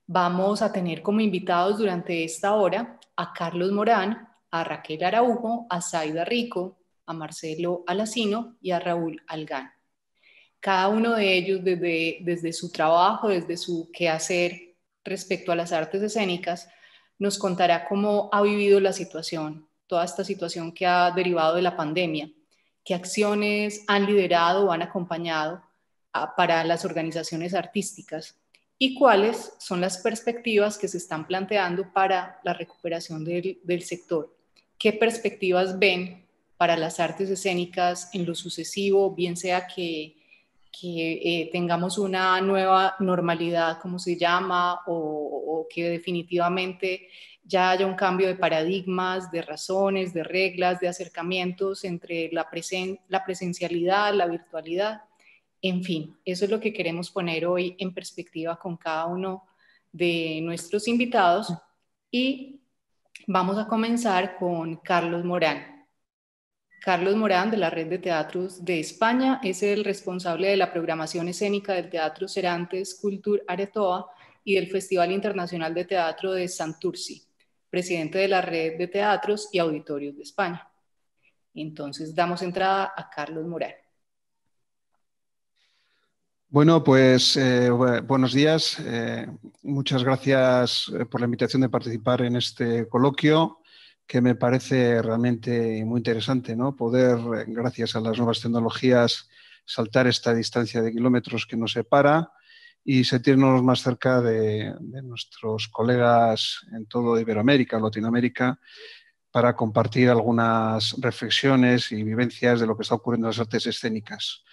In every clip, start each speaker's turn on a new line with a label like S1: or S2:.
S1: Vamos a tener como invitados durante esta hora a Carlos Morán, a Raquel Araujo, a Zaida Rico, a Marcelo Alacino y a Raúl Algán. Cada uno de ellos desde su trabajo, desde su quehacer respecto a las artes escénicas, nos contará cómo ha vivido la situación, toda esta situación que ha derivado de la pandemia, qué acciones han liderado o han acompañado para las organizaciones artísticas y cuáles son las perspectivas que se están planteando para la recuperación del sector. ¿Qué perspectivas ven para las artes escénicas en lo sucesivo, bien sea que tengamos una nueva normalidad, como se llama, o que definitivamente ya haya un cambio de paradigmas, de razones, de reglas, de acercamientos entre la presencialidad, la virtualidad? En fin, eso es lo que queremos poner hoy en perspectiva con cada uno de nuestros invitados y vamos a comenzar con Carlos Morán. Carlos Morán, de la Red de Teatros de España, es el responsable de la programación escénica del Teatro Serantes Cultur Aretoa y del Festival Internacional de Teatro de Santurci, presidente de la Red de Teatros y Auditorios de España. Entonces, damos entrada a Carlos Morán.
S2: Bueno, pues buenos días. Muchas gracias por la invitación de participar en este coloquio, que me parece realmente muy interesante, ¿no? Poder, gracias a las nuevas tecnologías, saltar esta distancia de kilómetros que nos separa y sentirnos más cerca de nuestros colegas en todo Iberoamérica, Latinoamérica, para compartir algunas reflexiones y vivencias de lo que está ocurriendo en las artes escénicas.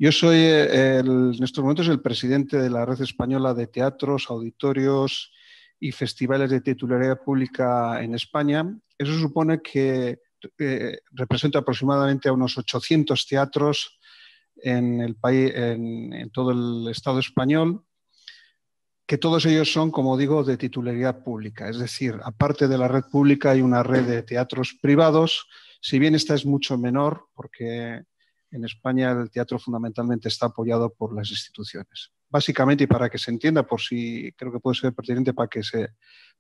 S2: Yo soy en estos momentos el presidente de la Red Española de Teatros, Auditorios y Festivales de Titularidad Pública en España. Eso supone que represento aproximadamente a unos 800 teatros en el país, en todo el Estado español, que todos ellos son, como digo, de titularidad pública. Es decir, aparte de la red pública hay una red de teatros privados, si bien esta es mucho menor, porque en España el teatro fundamentalmente está apoyado por las instituciones. Básicamente, y para que se entienda, por si creo que puede ser pertinente para que se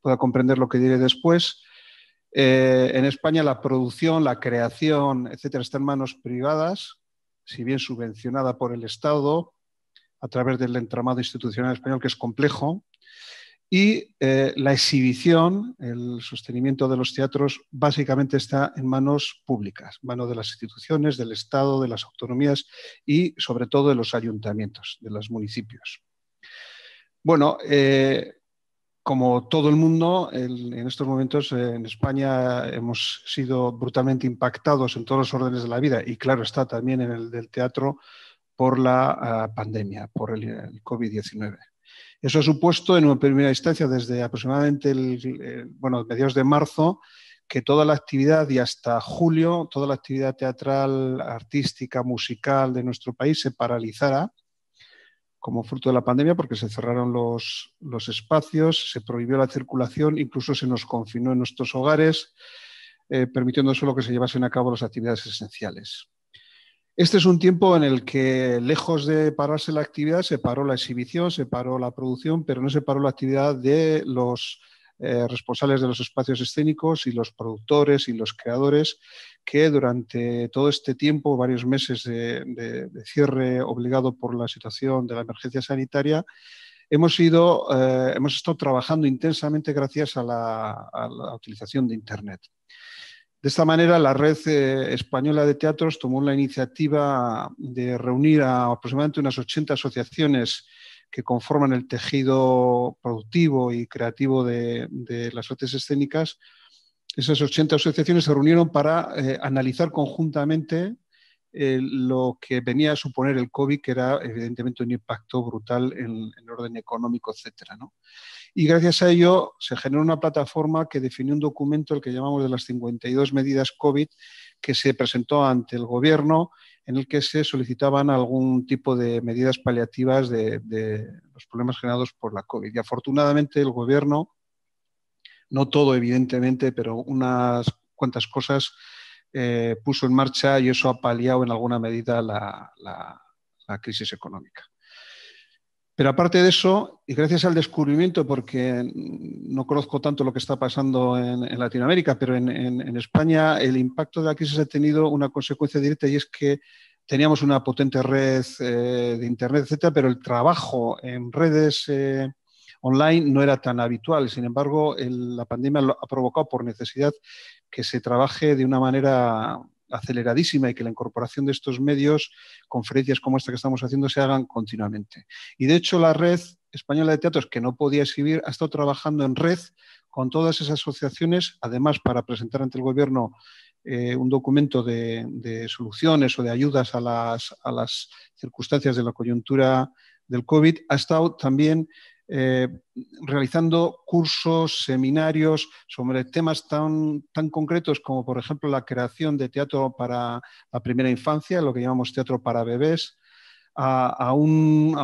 S2: pueda comprender lo que diré después, en España la producción, la creación, etcétera, está en manos privadas, si bien subvencionada por el Estado a través del entramado institucional español, que es complejo, y la exhibición, el sostenimiento de los teatros, básicamente está en manos públicas, manos de las instituciones, del Estado, de las autonomías y, sobre todo, de los ayuntamientos, de los municipios. Bueno, como todo el mundo, en estos momentos en España hemos sido brutalmente impactados en todos los órdenes de la vida y, claro, está también en el del teatro por la pandemia, por el COVID-19. Eso ha supuesto, en una primera instancia, desde aproximadamente mediados de marzo, que toda la actividad y hasta julio, toda la actividad teatral, artística, musical de nuestro país se paralizara como fruto de la pandemia, porque se cerraron los espacios, se prohibió la circulación, incluso se nos confinó en nuestros hogares, permitiendo solo que se llevasen a cabo las actividades esenciales. Este es un tiempo en el que, lejos de pararse la actividad, se paró la exhibición, se paró la producción, pero no se paró la actividad de los responsables de los espacios escénicos y los productores y los creadores, que durante todo este tiempo, varios meses de cierre obligado por la situación de la emergencia sanitaria, hemos estado trabajando intensamente gracias a la utilización de Internet. De esta manera, la Red Española de Teatros tomó la iniciativa de reunir a aproximadamente unas 80 asociaciones que conforman el tejido productivo y creativo de las artes escénicas. Esas 80 asociaciones se reunieron para analizar conjuntamente lo que venía a suponer el COVID, que era evidentemente un impacto brutal en el orden económico, etcétera, ¿no? Y gracias a ello se generó una plataforma que definió un documento, el que llamamos de las 52 medidas COVID, que se presentó ante el Gobierno, en el que se solicitaban algún tipo de medidas paliativas de los problemas generados por la COVID. Y afortunadamente el Gobierno, no todo evidentemente, pero unas cuantas cosas puso en marcha, y eso ha paliado en alguna medida la crisis económica. Pero aparte de eso, y gracias al descubrimiento, porque no conozco tanto lo que está pasando en Latinoamérica, pero en España el impacto de la crisis ha tenido una consecuencia directa, y es que teníamos una potente red de Internet, etcétera, pero el trabajo en redes online no era tan habitual. Sin embargo, la pandemia ha provocado por necesidad que se trabaje de una manera aceleradísima y que la incorporación de estos medios, conferencias como esta que estamos haciendo, se hagan continuamente. Y de hecho la Red Española de Teatros, que no podía exhibir, ha estado trabajando en red con todas esas asociaciones, además para presentar ante el Gobierno un documento de soluciones o de ayudas a las circunstancias de la coyuntura del COVID. Ha estado también realizando cursos, seminarios sobre temas tan concretos como, por ejemplo, la creación de teatro para la primera infancia, lo que llamamos teatro para bebés, a un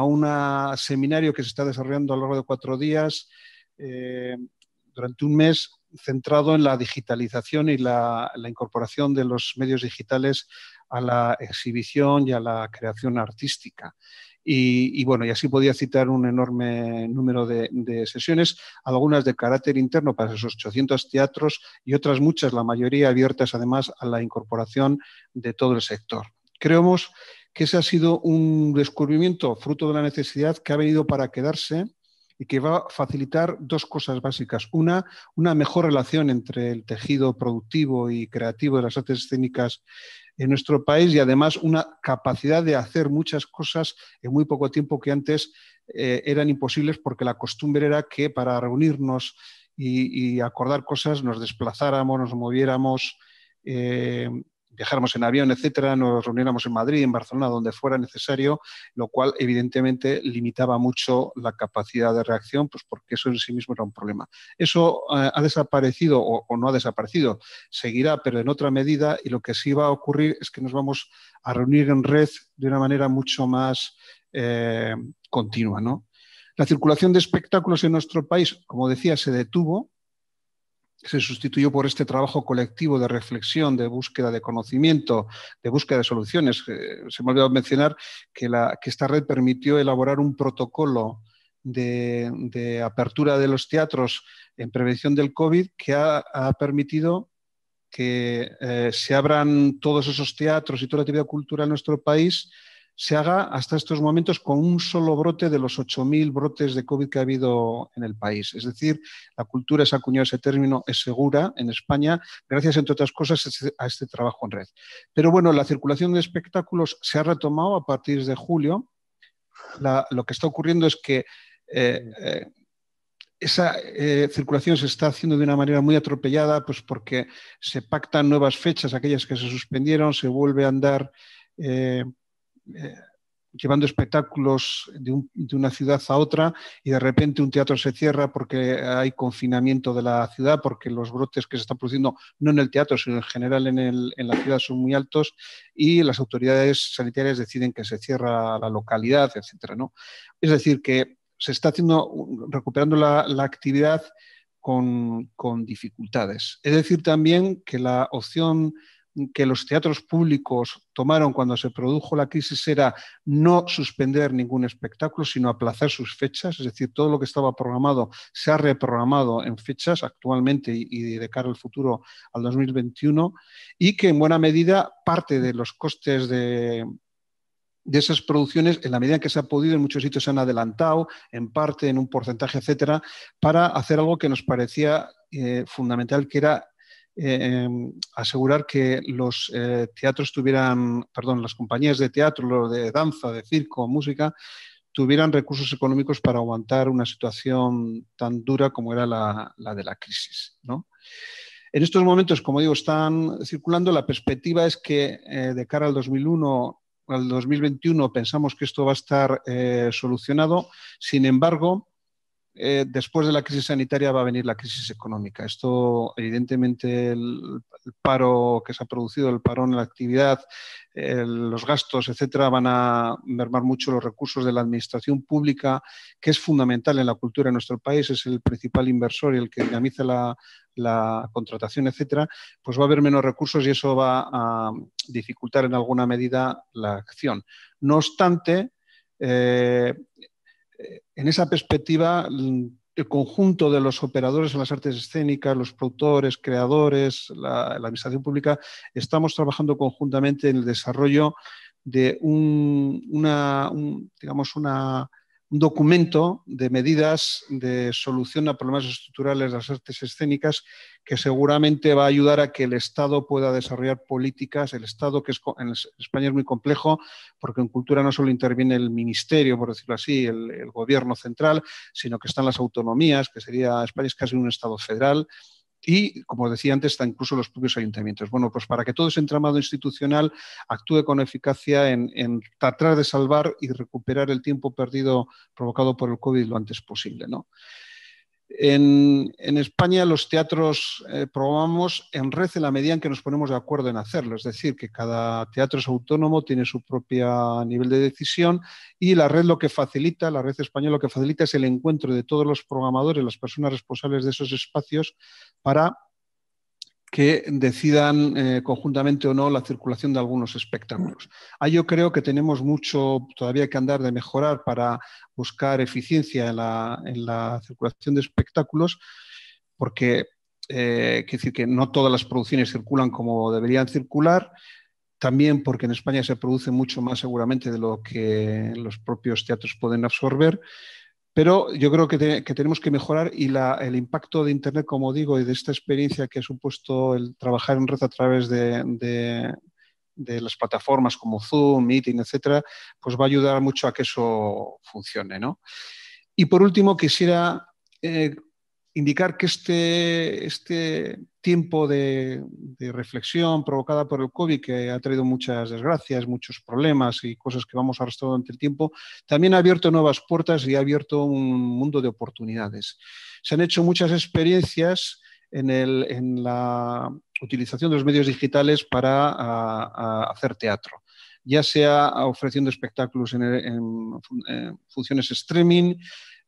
S2: seminario que se está desarrollando a lo largo de 4 días, durante un mes, centrado en la digitalización y la incorporación de los medios digitales a la exhibición y a la creación artística. Y bueno, y así podía citar un enorme número de sesiones, algunas de carácter interno para esos 800 teatros y otras muchas, la mayoría abiertas además a la incorporación de todo el sector. Creemos que ese ha sido un descubrimiento fruto de la necesidad que ha venido para quedarse y que va a facilitar 2 cosas básicas. Una mejor relación entre el tejido productivo y creativo de las artes escénicas en nuestro país, y además una capacidad de hacer muchas cosas en muy poco tiempo que antes eran imposibles, porque la costumbre era que para reunirnos y acordar cosas nos desplazáramos, nos moviéramos, viajáramos en avión, etcétera, nos reuniéramos en Madrid, en Barcelona, donde fuera necesario, lo cual evidentemente limitaba mucho la capacidad de reacción, pues porque eso en sí mismo era un problema. Eso ha desaparecido o no ha desaparecido, seguirá, pero en otra medida, y lo que sí va a ocurrir es que nos vamos a reunir en red de una manera mucho más continua, ¿no? La circulación de espectáculos en nuestro país, como decía, se detuvo, se sustituyó por este trabajo colectivo de reflexión, de búsqueda de conocimiento, de búsqueda de soluciones. Se me ha olvidado mencionar que esta red permitió elaborar un protocolo de apertura de los teatros en prevención del COVID, que ha permitido que se abran todos esos teatros y toda la actividad cultural en nuestro país, se haga hasta estos momentos con un solo brote de los 8.000 brotes de COVID que ha habido en el país. Es decir, la cultura, se ha acuñado ese término, es segura en España, gracias, entre otras cosas, a este trabajo en red. Pero bueno, la circulación de espectáculos se ha retomado a partir de julio. Lo que está ocurriendo es que esa circulación se está haciendo de una manera muy atropellada, pues porque se pactan nuevas fechas, aquellas que se suspendieron, se vuelve a andar llevando espectáculos de una ciudad a otra, y de repente un teatro se cierra porque hay confinamiento de la ciudad, porque los brotes que se están produciendo, no en el teatro, sino en general en la ciudad, son muy altos, y las autoridades sanitarias deciden que se cierra la localidad, etcétera, ¿no? Es decir, que se está recuperando la actividad con dificultades. Es decir, también que la opción que los teatros públicos tomaron cuando se produjo la crisis era no suspender ningún espectáculo, sino aplazar sus fechas. Es decir, todo lo que estaba programado se ha reprogramado en fechas actualmente y de cara al futuro, al 2021, y que en buena medida parte de los costes de esas producciones, en la medida en que se ha podido, en muchos sitios se han adelantado, en parte, en un porcentaje, etcétera, para hacer algo que nos parecía fundamental, que era asegurar que los teatros las compañías de teatro, de danza, de circo, música, tuvieran recursos económicos para aguantar una situación tan dura como era la de la crisis, ¿no? En estos momentos, como digo, están circulando. La perspectiva es que de cara al 2021 pensamos que esto va a estar solucionado. Sin embargo, después de la crisis sanitaria va a venir la crisis económica. Esto, evidentemente, el paro que se ha producido, el parón en la actividad, los gastos, etcétera, van a mermar mucho los recursos de la administración pública, que es fundamental en la cultura en nuestro país, es el principal inversor y el que dinamiza la contratación, etcétera. Pues va a haber menos recursos y eso va a dificultar en alguna medida la acción. No obstante, En esa perspectiva, el conjunto de los operadores en las artes escénicas, los productores, creadores, la administración pública, estamos trabajando conjuntamente en el desarrollo de un documento de medidas de solución a problemas estructurales de las artes escénicas que seguramente va a ayudar a que el Estado pueda desarrollar políticas. El Estado, que en España es muy complejo, porque en cultura no solo interviene el ministerio, por decirlo así, el gobierno central, sino que están las autonomías, que sería, España es casi un Estado federal, y, como decía antes, está incluso los propios ayuntamientos. Bueno, pues para que todo ese entramado institucional actúe con eficacia en tratar de salvar y recuperar el tiempo perdido provocado por el COVID lo antes posible, ¿no? En España los teatros programamos en red en la medida en que nos ponemos de acuerdo en hacerlo, es decir, que cada teatro es autónomo, tiene su propio nivel de decisión y la red lo que facilita, la red española lo que facilita es el encuentro de todos los programadores, las personas responsables de esos espacios para que decidan conjuntamente o no la circulación de algunos espectáculos. Ahí yo creo que tenemos mucho todavía que andar de mejorar para buscar eficiencia en la circulación de espectáculos, porque quiero decir que no todas las producciones circulan como deberían circular, también porque en España se produce mucho más seguramente de lo que los propios teatros pueden absorber. Pero yo creo que tenemos que mejorar y el impacto de Internet, como digo, y de esta experiencia que ha supuesto el trabajar en red a través de las plataformas como Zoom, Meeting, etcétera, pues va a ayudar mucho a que eso funcione, ¿no? Y por último, quisiera indicar que este tiempo de reflexión provocada por el COVID, que ha traído muchas desgracias, muchos problemas y cosas que vamos arrastrando durante el tiempo, también ha abierto nuevas puertas y ha abierto un mundo de oportunidades. Se han hecho muchas experiencias en la utilización de los medios digitales para hacer teatro, ya sea ofreciendo espectáculos en funciones streaming,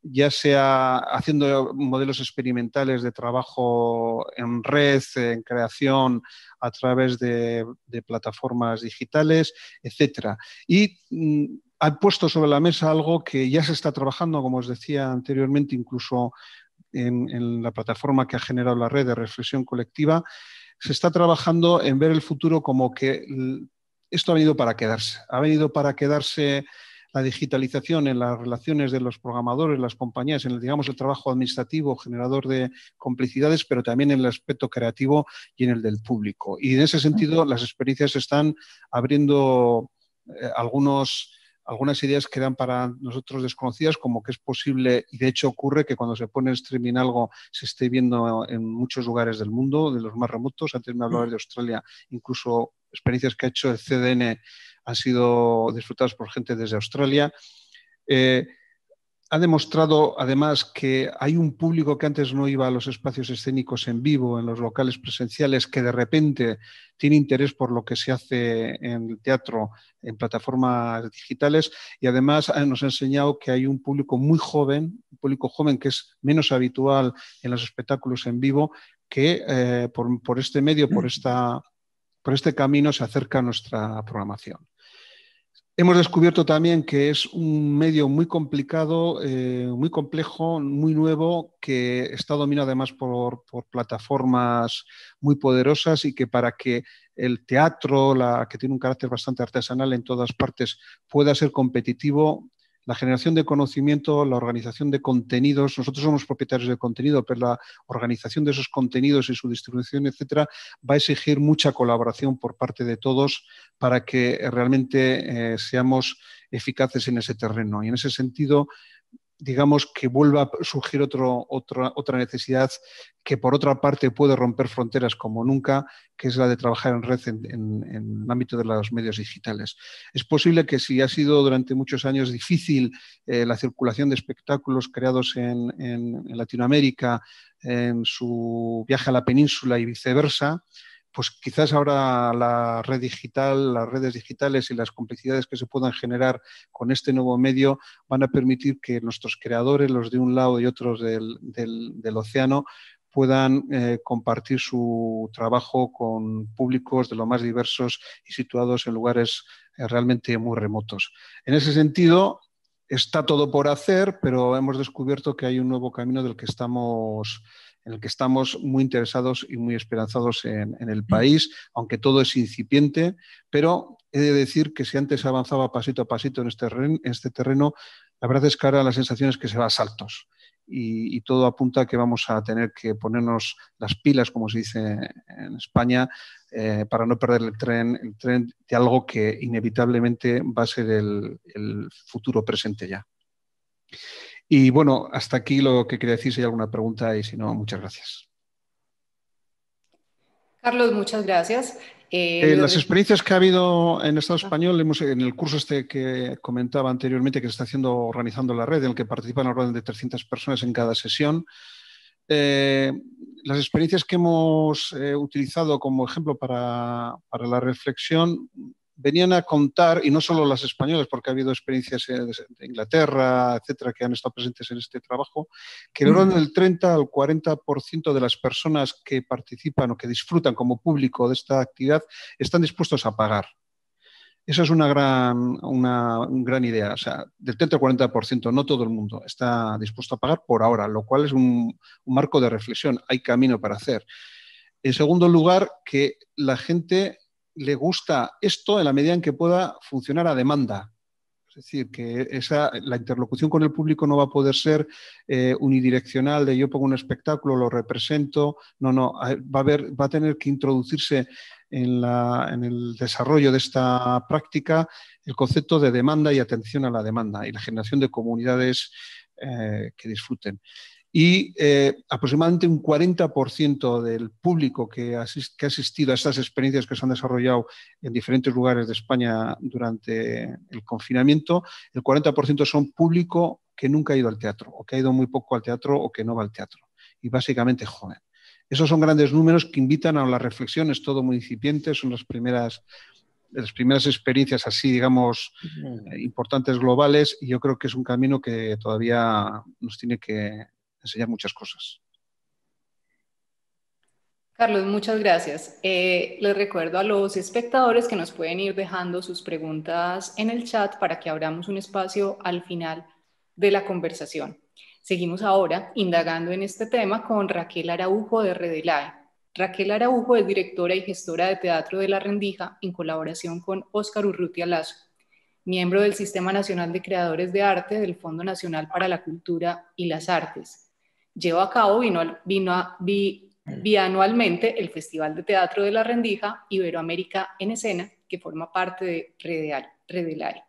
S2: ya sea haciendo modelos experimentales de trabajo en red, en creación a través de plataformas digitales, etcétera. Y ha puesto sobre la mesa algo que ya se está trabajando, como os decía anteriormente, incluso en la plataforma que ha generado la red de reflexión colectiva, se está trabajando en ver el futuro como que esto ha venido para quedarse. Ha venido para quedarse la digitalización en las relaciones de los programadores, las compañías, en el, digamos, el trabajo administrativo, generador de complicidades, pero también en el aspecto creativo y en el del público. Y en ese sentido, las experiencias están abriendo algunas ideas que eran para nosotros desconocidas, como que es posible, y de hecho ocurre que cuando se pone en streaming algo se esté viendo en muchos lugares del mundo, de los más remotos. Antes me hablabas de Australia, incluso experiencias que ha hecho el CDN han sido disfrutadas por gente desde Australia. Ha demostrado además que hay un público que antes no iba a los espacios escénicos en vivo, en los locales presenciales, que de repente tiene interés por lo que se hace en el teatro, en plataformas digitales, y además nos ha enseñado que hay un público muy joven, un público joven que es menos habitual en los espectáculos en vivo, que por este medio, por este camino se acerca a nuestra programación. Hemos descubierto también que es un medio muy complicado, muy complejo, muy nuevo, que está dominado además por plataformas muy poderosas y que para que el teatro, que tiene un carácter bastante artesanal en todas partes, pueda ser competitivo, la generación de conocimiento, la organización de contenidos, nosotros somos propietarios de contenido, pero la organización de esos contenidos y su distribución, etcétera, va a exigir mucha colaboración por parte de todos para que realmente seamos eficaces en ese terreno. Y en ese sentido, digamos que vuelva a surgir otra necesidad que por otra parte puede romper fronteras como nunca, que es la de trabajar en red en el ámbito de los medios digitales. Es posible que si ha sido durante muchos años difícil la circulación de espectáculos creados en Latinoamérica, en su viaje a la península y viceversa, pues quizás ahora la red digital, las redes digitales y las complicidades que se puedan generar con este nuevo medio van a permitir que nuestros creadores, los de un lado y otros del océano, puedan compartir su trabajo con públicos de lo más diversos y situados en lugares realmente muy remotos. En ese sentido, está todo por hacer, pero hemos descubierto que hay un nuevo camino en el que estamos muy interesados y muy esperanzados en el país, aunque todo es incipiente, pero he de decir que si antes avanzaba pasito a pasito en este terreno, la verdad es que ahora la sensación es que se va a saltos y todo apunta a que vamos a tener que ponernos las pilas, como se dice en España, para no perder el tren de algo que inevitablemente va a ser el futuro presente ya. Y bueno, hasta aquí lo que quería decir. Si hay alguna pregunta y si no, muchas gracias.
S1: Carlos, muchas gracias.
S2: Las experiencias que ha habido en Estado español, en el curso este que comentaba anteriormente, que se está organizando la red, en el que participan alrededor de 300 personas en cada sesión, las experiencias que hemos utilizado como ejemplo para la reflexión venían a contar, y no solo las españolas, porque ha habido experiencias de Inglaterra, etcétera, que han estado presentes en este trabajo, que el orden del 30 al 40% de las personas que participan o que disfrutan como público de esta actividad están dispuestos a pagar. Esa es una gran idea. O sea, del 30 al 40%, no todo el mundo está dispuesto a pagar por ahora, lo cual es un marco de reflexión. Hay camino para hacer. En segundo lugar, que la gente le gusta esto en la medida en que pueda funcionar a demanda. Es decir, que la interlocución con el público no va a poder ser unidireccional, de yo pongo un espectáculo, lo represento. No, va a tener que introducirse en el desarrollo de esta práctica el concepto de demanda y atención a la demanda y la generación de comunidades que disfruten. Y aproximadamente un 40% del público que ha asistido a estas experiencias que se han desarrollado en diferentes lugares de España durante el confinamiento, el 40% son público que nunca ha ido al teatro, o que ha ido muy poco al teatro, o que no va al teatro, y básicamente joven. Esos son grandes números que invitan a la reflexión. Es todo muy incipiente, son las primeras experiencias así, digamos, importantes globales, y yo creo que es un camino que todavía nos tiene que enseñar muchas cosas.
S1: Carlos, muchas gracias. Les recuerdo a los espectadores que nos pueden ir dejando sus preguntas en el chat para que abramos un espacio al final de la conversación. Seguimos ahora indagando en este tema con Raquel Araujo de Redelae. Raquel Araujo es directora y gestora de Teatro de la Rendija en colaboración con Óscar Urrutia Lazo, miembro del Sistema Nacional de Creadores de Arte del Fondo Nacional para la Cultura y las Artes. Lleva a cabo bianualmente el Festival de Teatro de la Rendija Iberoamérica en Escena, que forma parte de Redelae.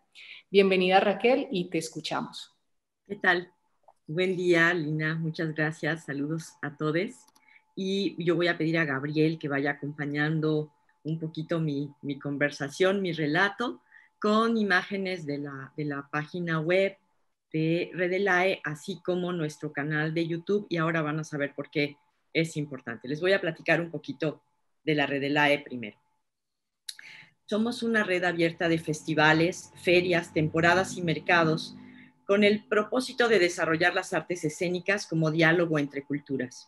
S1: Bienvenida, Raquel, y te escuchamos.
S3: ¿Qué tal? Buen día, Lina. Muchas gracias. Saludos a todos. Y yo voy a pedir a Gabriel que vaya acompañando un poquito mi conversación, mi relato, con imágenes de la página web de Redelae, así como nuestro canal de YouTube, y ahora van a saber por qué es importante. Les voy a platicar un poquito de la Redelae primero. Somos una red abierta de festivales, ferias, temporadas y mercados con el propósito de desarrollar las artes escénicas como diálogo entre culturas.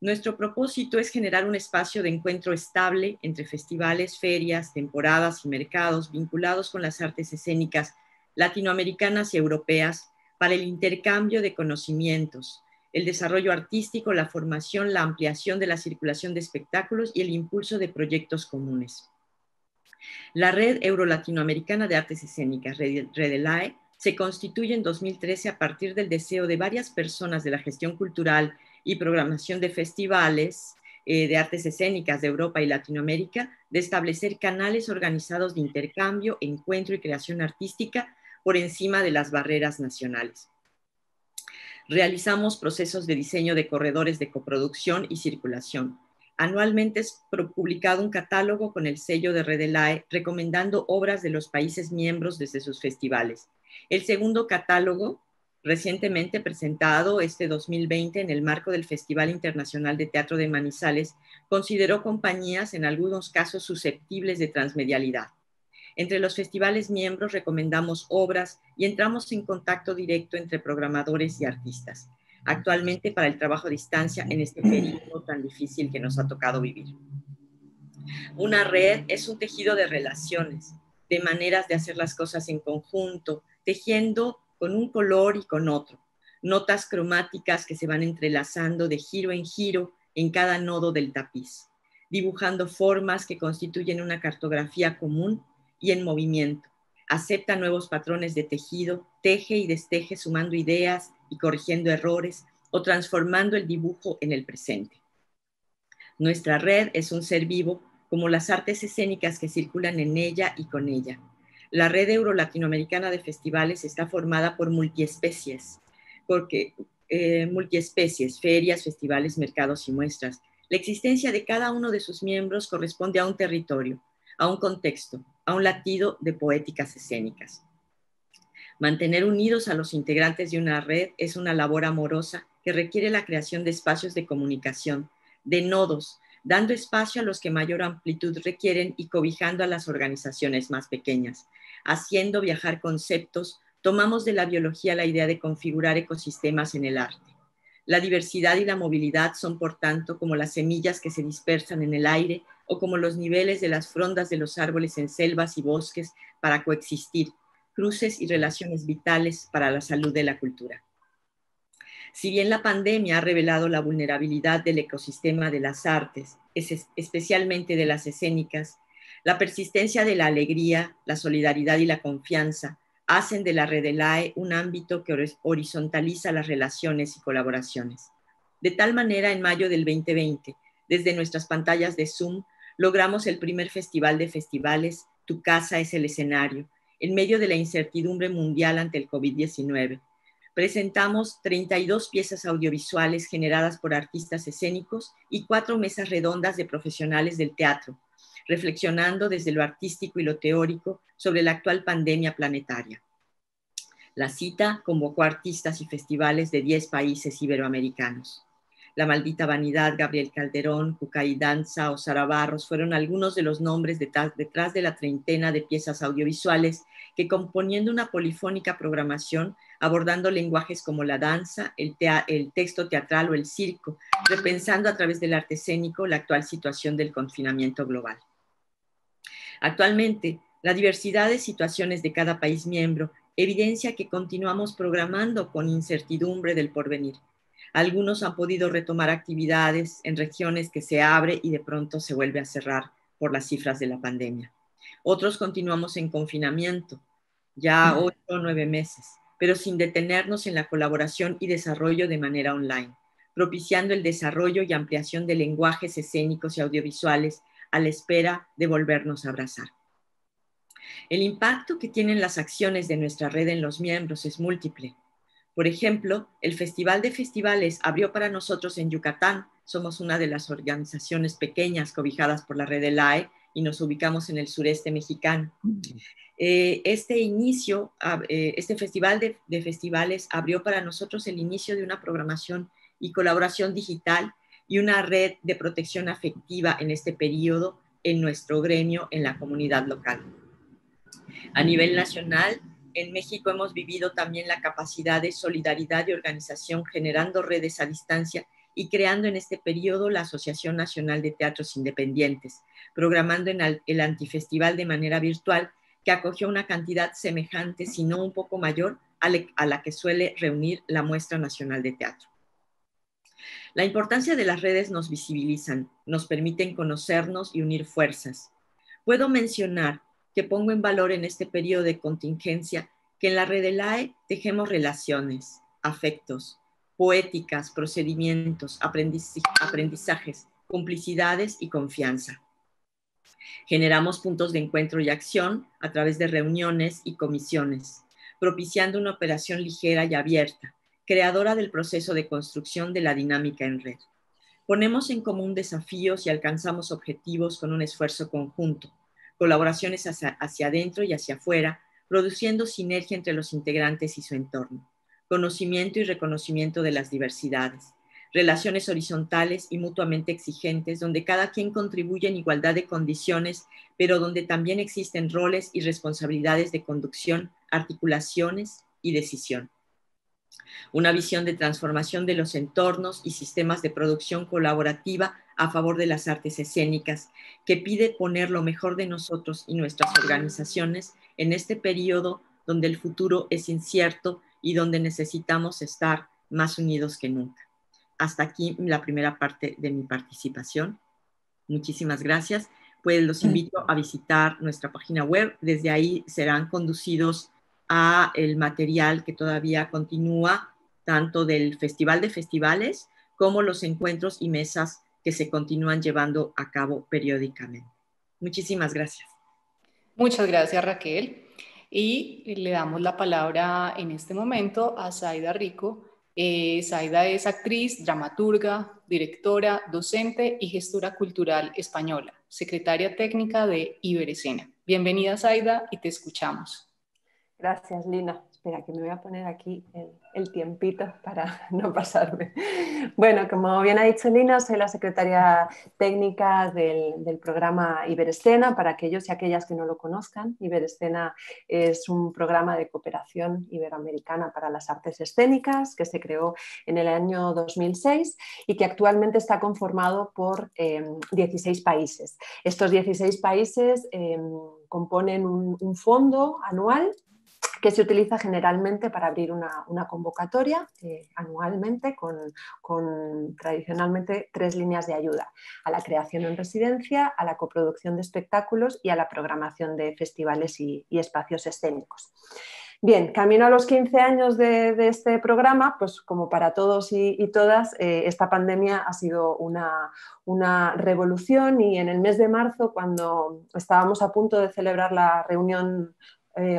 S3: Nuestro propósito es generar un espacio de encuentro estable entre festivales, ferias, temporadas y mercados vinculados con las artes escénicas latinoamericanas y europeas para el intercambio de conocimientos, el desarrollo artístico, la formación, la ampliación de la circulación de espectáculos y el impulso de proyectos comunes. La Red Euro-Latinoamericana de Artes Escénicas, Redelae, se constituye en 2013 a partir del deseo de varias personas de la gestión cultural y programación de festivales de artes escénicas de Europa y Latinoamérica, de establecer canales organizados de intercambio, encuentro y creación artística por encima de las barreras nacionales. Realizamos procesos de diseño de corredores de coproducción y circulación. Anualmente es publicado un catálogo con el sello de Redelae recomendando obras de los países miembros desde sus festivales. El segundo catálogo, recientemente presentado este 2020 en el marco del Festival Internacional de Teatro de Manizales, consideró compañías en algunos casos susceptibles de transmedialidad. Entre los festivales miembros recomendamos obras y entramos en contacto directo entre programadores y artistas, actualmente para el trabajo a distancia en este periodo tan difícil que nos ha tocado vivir. Una red es un tejido de relaciones, de maneras de hacer las cosas en conjunto, tejiendo con un color y con otro, notas cromáticas que se van entrelazando de giro en giro en cada nodo del tapiz, dibujando formas que constituyen una cartografía común y en movimiento. Acepta nuevos patrones de tejido, teje y desteje sumando ideas y corrigiendo errores o transformando el dibujo en el presente. Nuestra red es un ser vivo como las artes escénicas que circulan en ella y con ella. La red euro-latinoamericana de festivales está formada por multiespecies, ferias, festivales, mercados y muestras. La existencia de cada uno de sus miembros corresponde a un territorio, a un contexto, a un latido de poéticas escénicas. Mantener unidos a los integrantes de una red es una labor amorosa que requiere la creación de espacios de comunicación, de nodos, dando espacio a los que mayor amplitud requieren y cobijando a las organizaciones más pequeñas. Haciendo viajar conceptos, tomamos de la biología la idea de configurar ecosistemas en el arte. La diversidad y la movilidad son, por tanto, como las semillas que se dispersan en el aire o como los niveles de las frondas de los árboles en selvas y bosques para coexistir, cruces y relaciones vitales para la salud de la cultura. Si bien la pandemia ha revelado la vulnerabilidad del ecosistema de las artes, especialmente de las escénicas, la persistencia de la alegría, la solidaridad y la confianza hacen de la Redelae un ámbito que horizontaliza las relaciones y colaboraciones. De tal manera, en mayo del 2020, desde nuestras pantallas de Zoom, logramos el primer festival de festivales, Tu Casa es el Escenario, en medio de la incertidumbre mundial ante el COVID-19. Presentamos 32 piezas audiovisuales generadas por artistas escénicos y 4 mesas redondas de profesionales del teatro, reflexionando desde lo artístico y lo teórico sobre la actual pandemia planetaria. La cita convocó a artistas y festivales de 10 países iberoamericanos. La Maldita Vanidad, Gabriel Calderón, Cucay Danza o Sara Barros fueron algunos de los nombres detrás de la treintena de piezas audiovisuales que, componiendo una polifónica programación, abordando lenguajes como la danza, el texto teatral o el circo, repensando a través del arte escénico la actual situación del confinamiento global. Actualmente, la diversidad de situaciones de cada país miembro evidencia que continuamos programando con incertidumbre del porvenir. Algunos han podido retomar actividades en regiones que se abre y de pronto se vuelve a cerrar por las cifras de la pandemia. Otros continuamos en confinamiento, ya 8 o 9 meses, pero sin detenernos en la colaboración y desarrollo de manera online, propiciando el desarrollo y ampliación de lenguajes escénicos y audiovisuales a la espera de volvernos a abrazar. El impacto que tienen las acciones de nuestra red en los miembros es múltiple. Por ejemplo, el Festival de Festivales abrió para nosotros en Yucatán. Somos una de las organizaciones pequeñas cobijadas por la Redelae y nos ubicamos en el sureste mexicano. Este Festival de Festivales abrió para nosotros el inicio de una programación y colaboración digital y una red de protección afectiva en este periodo en nuestro gremio en la comunidad local. A nivel nacional, en México hemos vivido también la capacidad de solidaridad y organización generando redes a distancia y creando en este periodo la Asociación Nacional de Teatros Independientes, programando en el Antifestival de manera virtual que acogió una cantidad semejante, si no un poco mayor, a la que suele reunir la Muestra Nacional de Teatro. La importancia de las redes nos visibilizan, nos permiten conocernos y unir fuerzas. Puedo mencionar que pongo en valor en este periodo de contingencia que en la Redelae tejemos relaciones, afectos, poéticas, procedimientos, aprendizajes, complicidades y confianza. Generamos puntos de encuentro y acción a través de reuniones y comisiones, propiciando una operación ligera y abierta, creadora del proceso de construcción de la dinámica en red. Ponemos en común desafíos y alcanzamos objetivos con un esfuerzo conjunto, colaboraciones hacia adentro y hacia afuera, produciendo sinergia entre los integrantes y su entorno, conocimiento y reconocimiento de las diversidades, relaciones horizontales y mutuamente exigentes, donde cada quien contribuye en igualdad de condiciones, pero donde también existen roles y responsabilidades de conducción, articulaciones y decisión. Una visión de transformación de los entornos y sistemas de producción colaborativa a favor de las artes escénicas, que pide poner lo mejor de nosotros y nuestras organizaciones en este periodo donde el futuro es incierto y donde necesitamos estar más unidos que nunca. Hasta aquí la primera parte de mi participación. Muchísimas gracias. Pues los invito a visitar nuestra página web. Desde ahí serán conducidos a el material que todavía continúa, tanto del Festival de Festivales como los encuentros y mesas que se continúan llevando a cabo periódicamente. Muchísimas gracias.
S1: Muchas gracias, Raquel. Y le damos la palabra en este momento a Zaida Rico. Zaida es actriz, dramaturga, directora, docente y gestora cultural española, secretaria técnica de Iberescena. Bienvenida, Zaida, y te escuchamos.
S4: Gracias, Lina. Espera, que me voy a poner aquí el tiempito para no pasarme. Bueno, como bien ha dicho Lina, soy la secretaria técnica del programa Iberescena. Para aquellos y aquellas que no lo conozcan, Iberescena es un programa de cooperación iberoamericana para las artes escénicas que se creó en el año 2006 y que actualmente está conformado por 16 países. Estos 16 países componen un fondo anual que se utiliza generalmente para abrir una convocatoria anualmente con tradicionalmente 3 líneas de ayuda: a la creación en residencia, a la coproducción de espectáculos y a la programación de festivales y espacios escénicos. Bien, camino a los 15 años de este programa, pues como para todos y todas, esta pandemia ha sido una revolución, y en el mes de marzo, cuando estábamos a punto de celebrar la reunión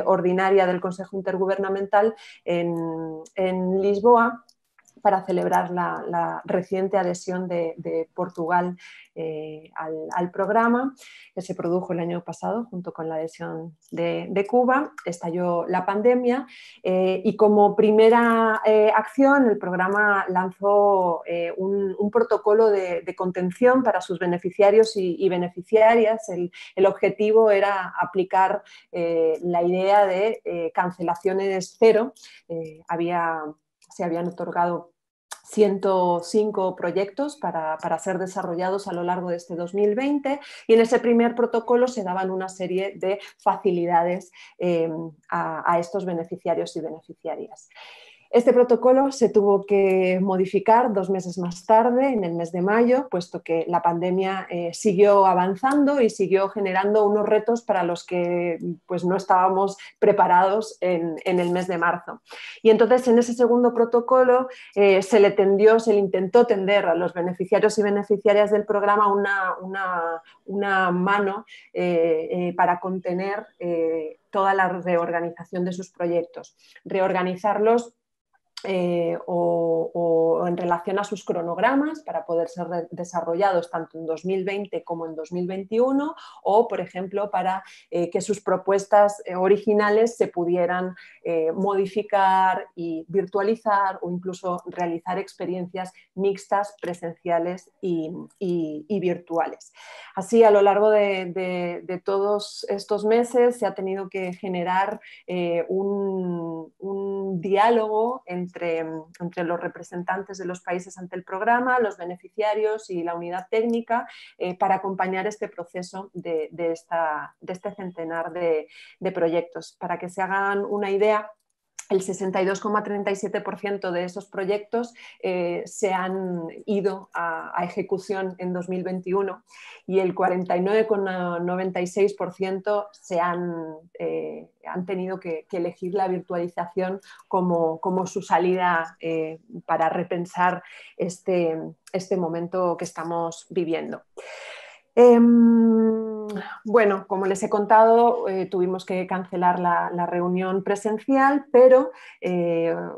S4: ordinaria del Consejo Intergubernamental en Lisboa, para celebrar la reciente adhesión de Portugal al programa, que se produjo el año pasado junto con la adhesión de Cuba. Estalló la pandemia y como primera acción el programa lanzó un protocolo de contención para sus beneficiarios y beneficiarias. El objetivo era aplicar la idea de cancelaciones cero. Se habían otorgado 105 proyectos para ser desarrollados a lo largo de este 2020, y en ese primer protocolo se daban una serie de facilidades a estos beneficiarios y beneficiarias. Este protocolo se tuvo que modificar 2 meses más tarde, en el mes de mayo, puesto que la pandemia siguió avanzando y siguió generando unos retos para los que pues, no estábamos preparados en el mes de marzo. Y entonces en ese segundo protocolo se le intentó tender a los beneficiarios y beneficiarias del programa una mano para contener toda la reorganización de sus proyectos, reorganizarlos o en relación a sus cronogramas para poder ser desarrollados tanto en 2020 como en 2021, o por ejemplo para que sus propuestas originales se pudieran modificar y virtualizar, o incluso realizar experiencias mixtas, presenciales y virtuales. Así, a lo largo de todos estos meses se ha tenido que generar un diálogo entre los representantes de los países ante el programa, los beneficiarios y la unidad técnica para acompañar este proceso de este centenar de proyectos. Para que se hagan una idea, el 62,37% de esos proyectos se han ido a ejecución en 2021 y el 49,96% han tenido que elegir la virtualización como su salida para repensar este momento que estamos viviendo. Bueno, como les he contado, tuvimos que cancelar la reunión presencial, pero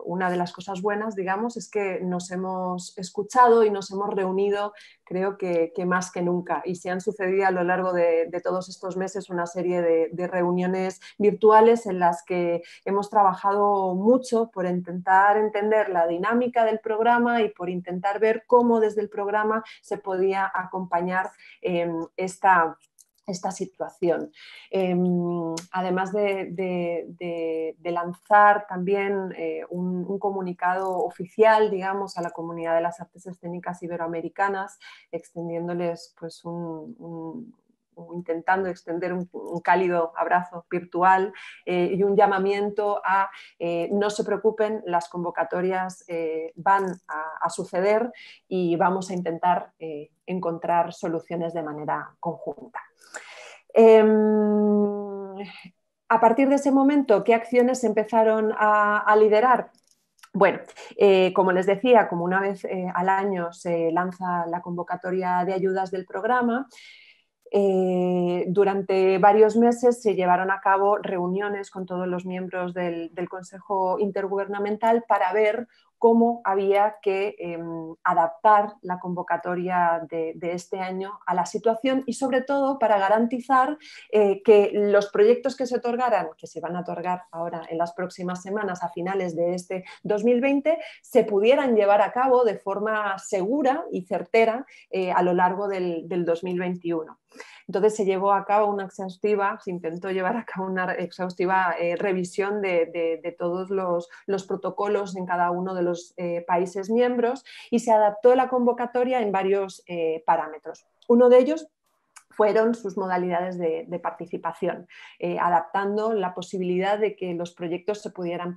S4: una de las cosas buenas, digamos, es que nos hemos escuchado y nos hemos reunido, creo que más que nunca, y se han sucedido a lo largo de todos estos meses una serie de reuniones virtuales en las que hemos trabajado mucho por intentar entender la dinámica del programa y por intentar ver cómo desde el programa se podía acompañar esta situación. Además de lanzar también un comunicado oficial, digamos, a la comunidad de las artes escénicas iberoamericanas, extendiéndoles pues, intentando extender un cálido abrazo virtual y un llamamiento a no se preocupen, las convocatorias van a suceder y vamos a intentar encontrar soluciones de manera conjunta. A partir de ese momento, ¿qué acciones se empezaron a liderar? Bueno, como les decía, como una vez al año se lanza la convocatoria de ayudas del programa, durante varios meses se llevaron a cabo reuniones con todos los miembros del Consejo Intergubernamental para ver cómo había que adaptar la convocatoria de este año a la situación y sobre todo para garantizar que los proyectos que se otorgaran, que se van a otorgar ahora en las próximas semanas a finales de este 2020, se pudieran llevar a cabo de forma segura y certera a lo largo del 2021. Entonces se llevó a cabo se intentó llevar a cabo una exhaustiva revisión de todos los protocolos en cada uno de los países miembros y se adaptó la convocatoria en varios parámetros. Uno de ellos fueron sus modalidades de participación, adaptando la posibilidad de que los proyectos se pudieran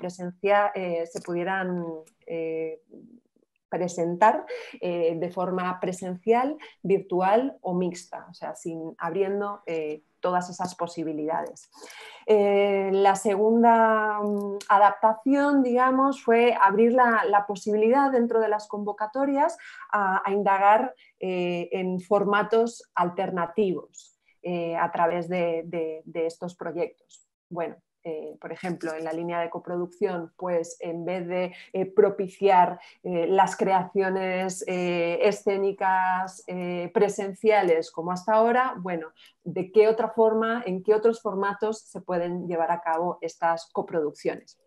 S4: presentar de forma presencial, virtual o mixta, o sea, abriendo todas esas posibilidades. La segunda adaptación, digamos, fue abrir la posibilidad dentro de las convocatorias a indagar en formatos alternativos a través de estos proyectos. Bueno, por ejemplo, en la línea de coproducción, pues en vez de propiciar las creaciones escénicas presenciales como hasta ahora, bueno, ¿de qué otra forma, en qué otros formatos se pueden llevar a cabo estas coproducciones?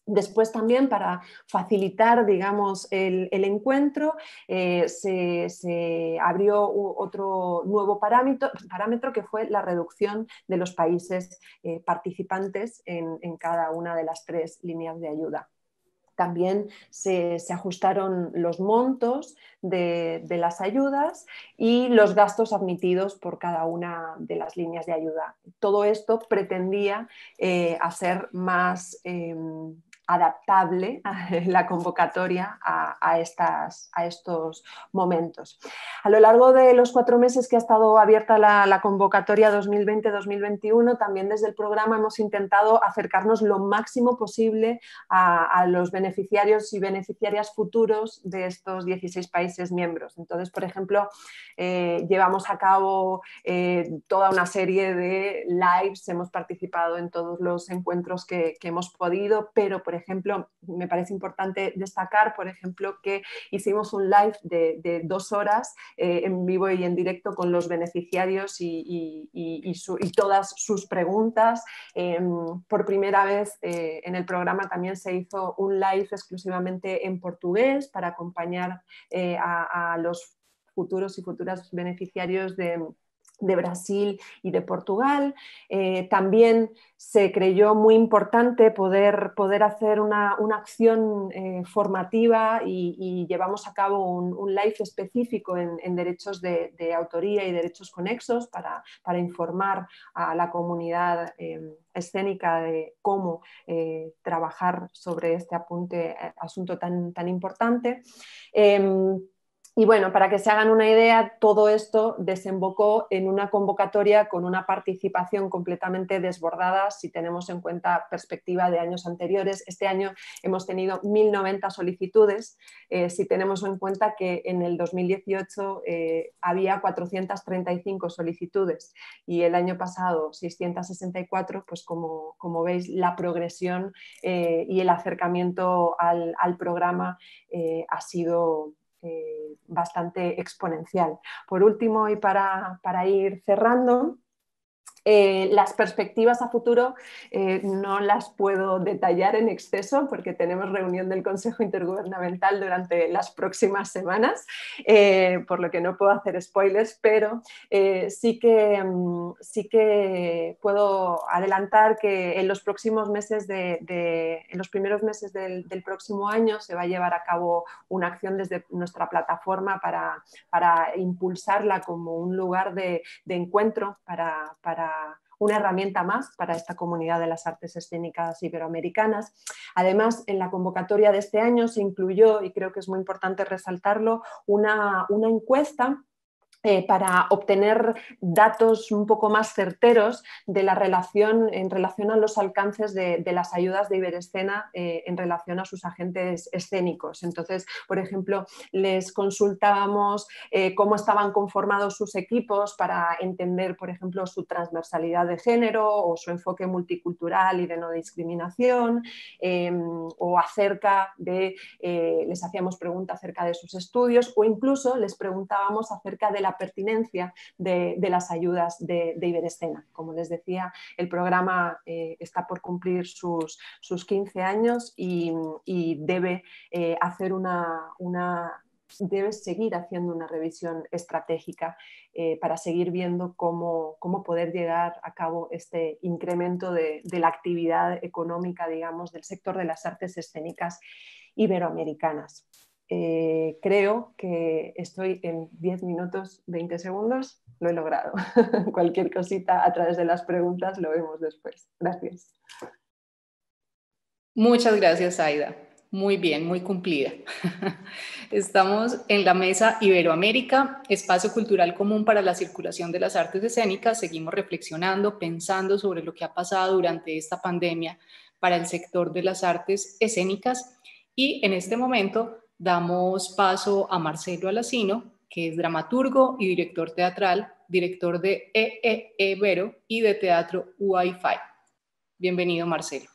S4: Después también para facilitar, digamos, el encuentro se abrió otro nuevo parámetro que fue la reducción de los países participantes en cada una de las 3 líneas de ayuda. También se ajustaron los montos de las ayudas y los gastos admitidos por cada una de las líneas de ayuda. Todo esto pretendía hacer más adaptable la convocatoria a estos momentos. A lo largo de los 4 meses que ha estado abierta la convocatoria 2020-2021, también desde el programa hemos intentado acercarnos lo máximo posible a los beneficiarios y beneficiarias futuros de estos 16 países miembros. Entonces, por ejemplo, llevamos a cabo toda una serie de lives, hemos participado en todos los encuentros que hemos podido, pero, por ejemplo, me parece importante destacar, por ejemplo, que hicimos un live de 2 horas en vivo y en directo con los beneficiarios y todas sus preguntas. Por primera vez en el programa también se hizo un live exclusivamente en portugués para acompañar a los futuros y futuras beneficiarios de Brasil y de Portugal. También se creyó muy importante poder hacer una acción formativa y llevamos a cabo un live específico en derechos de autoría y derechos conexos para informar a la comunidad escénica de cómo trabajar sobre este asunto tan importante. Y bueno, para que se hagan una idea, todo esto desembocó en una convocatoria con una participación completamente desbordada si tenemos en cuenta perspectiva de años anteriores. Este año hemos tenido 1.090 solicitudes, si tenemos en cuenta que en el 2018 había 435 solicitudes y el año pasado 664, pues como veis la progresión y el acercamiento al programa ha sido bastante exponencial. Por último, y para ir cerrando, Las perspectivas a futuro no las puedo detallar en exceso porque tenemos reunión del Consejo Intergubernamental durante las próximas semanas, por lo que no puedo hacer spoilers, pero sí que puedo adelantar que en los próximos meses en los primeros meses del próximo año se va a llevar a cabo una acción desde nuestra plataforma para impulsarla como un lugar de encuentro para una herramienta más para esta comunidad de las artes escénicas iberoamericanas. Además, en la convocatoria de este año se incluyó, y creo que es muy importante resaltarlo, una encuesta para obtener datos un poco más certeros de la relación, en relación a los alcances de las ayudas de Iberescena en relación a sus agentes escénicos. Entonces, por ejemplo, les consultábamos cómo estaban conformados sus equipos para entender, por ejemplo, su transversalidad de género o su enfoque multicultural y de no discriminación, o acerca de, les hacíamos preguntas acerca de sus estudios, o incluso les preguntábamos acerca de la pertinencia de las ayudas de Iberescena. Como les decía, el programa está por cumplir sus 15 años y debe debe seguir haciendo una revisión estratégica para seguir viendo cómo poder llegar a cabo este incremento de la actividad económica, digamos, del sector de las artes escénicas iberoamericanas. Creo que estoy en 10 minutos 20 segundos, lo he logrado. Cualquier cosita a través de las preguntas lo vemos después. Gracias.
S1: Muchas gracias, Aida. Muy bien, muy cumplida. Estamos en la mesa Iberoamérica, espacio cultural común para la circulación de las artes escénicas. Seguimos reflexionando, pensando sobre lo que ha pasado durante esta pandemia para el sector de las artes escénicas. Y en este momento damos paso a Marcelo Alacino, que es dramaturgo y director teatral, director de Vero y de Teatro Wi-Fi. Bienvenido, Marcelo.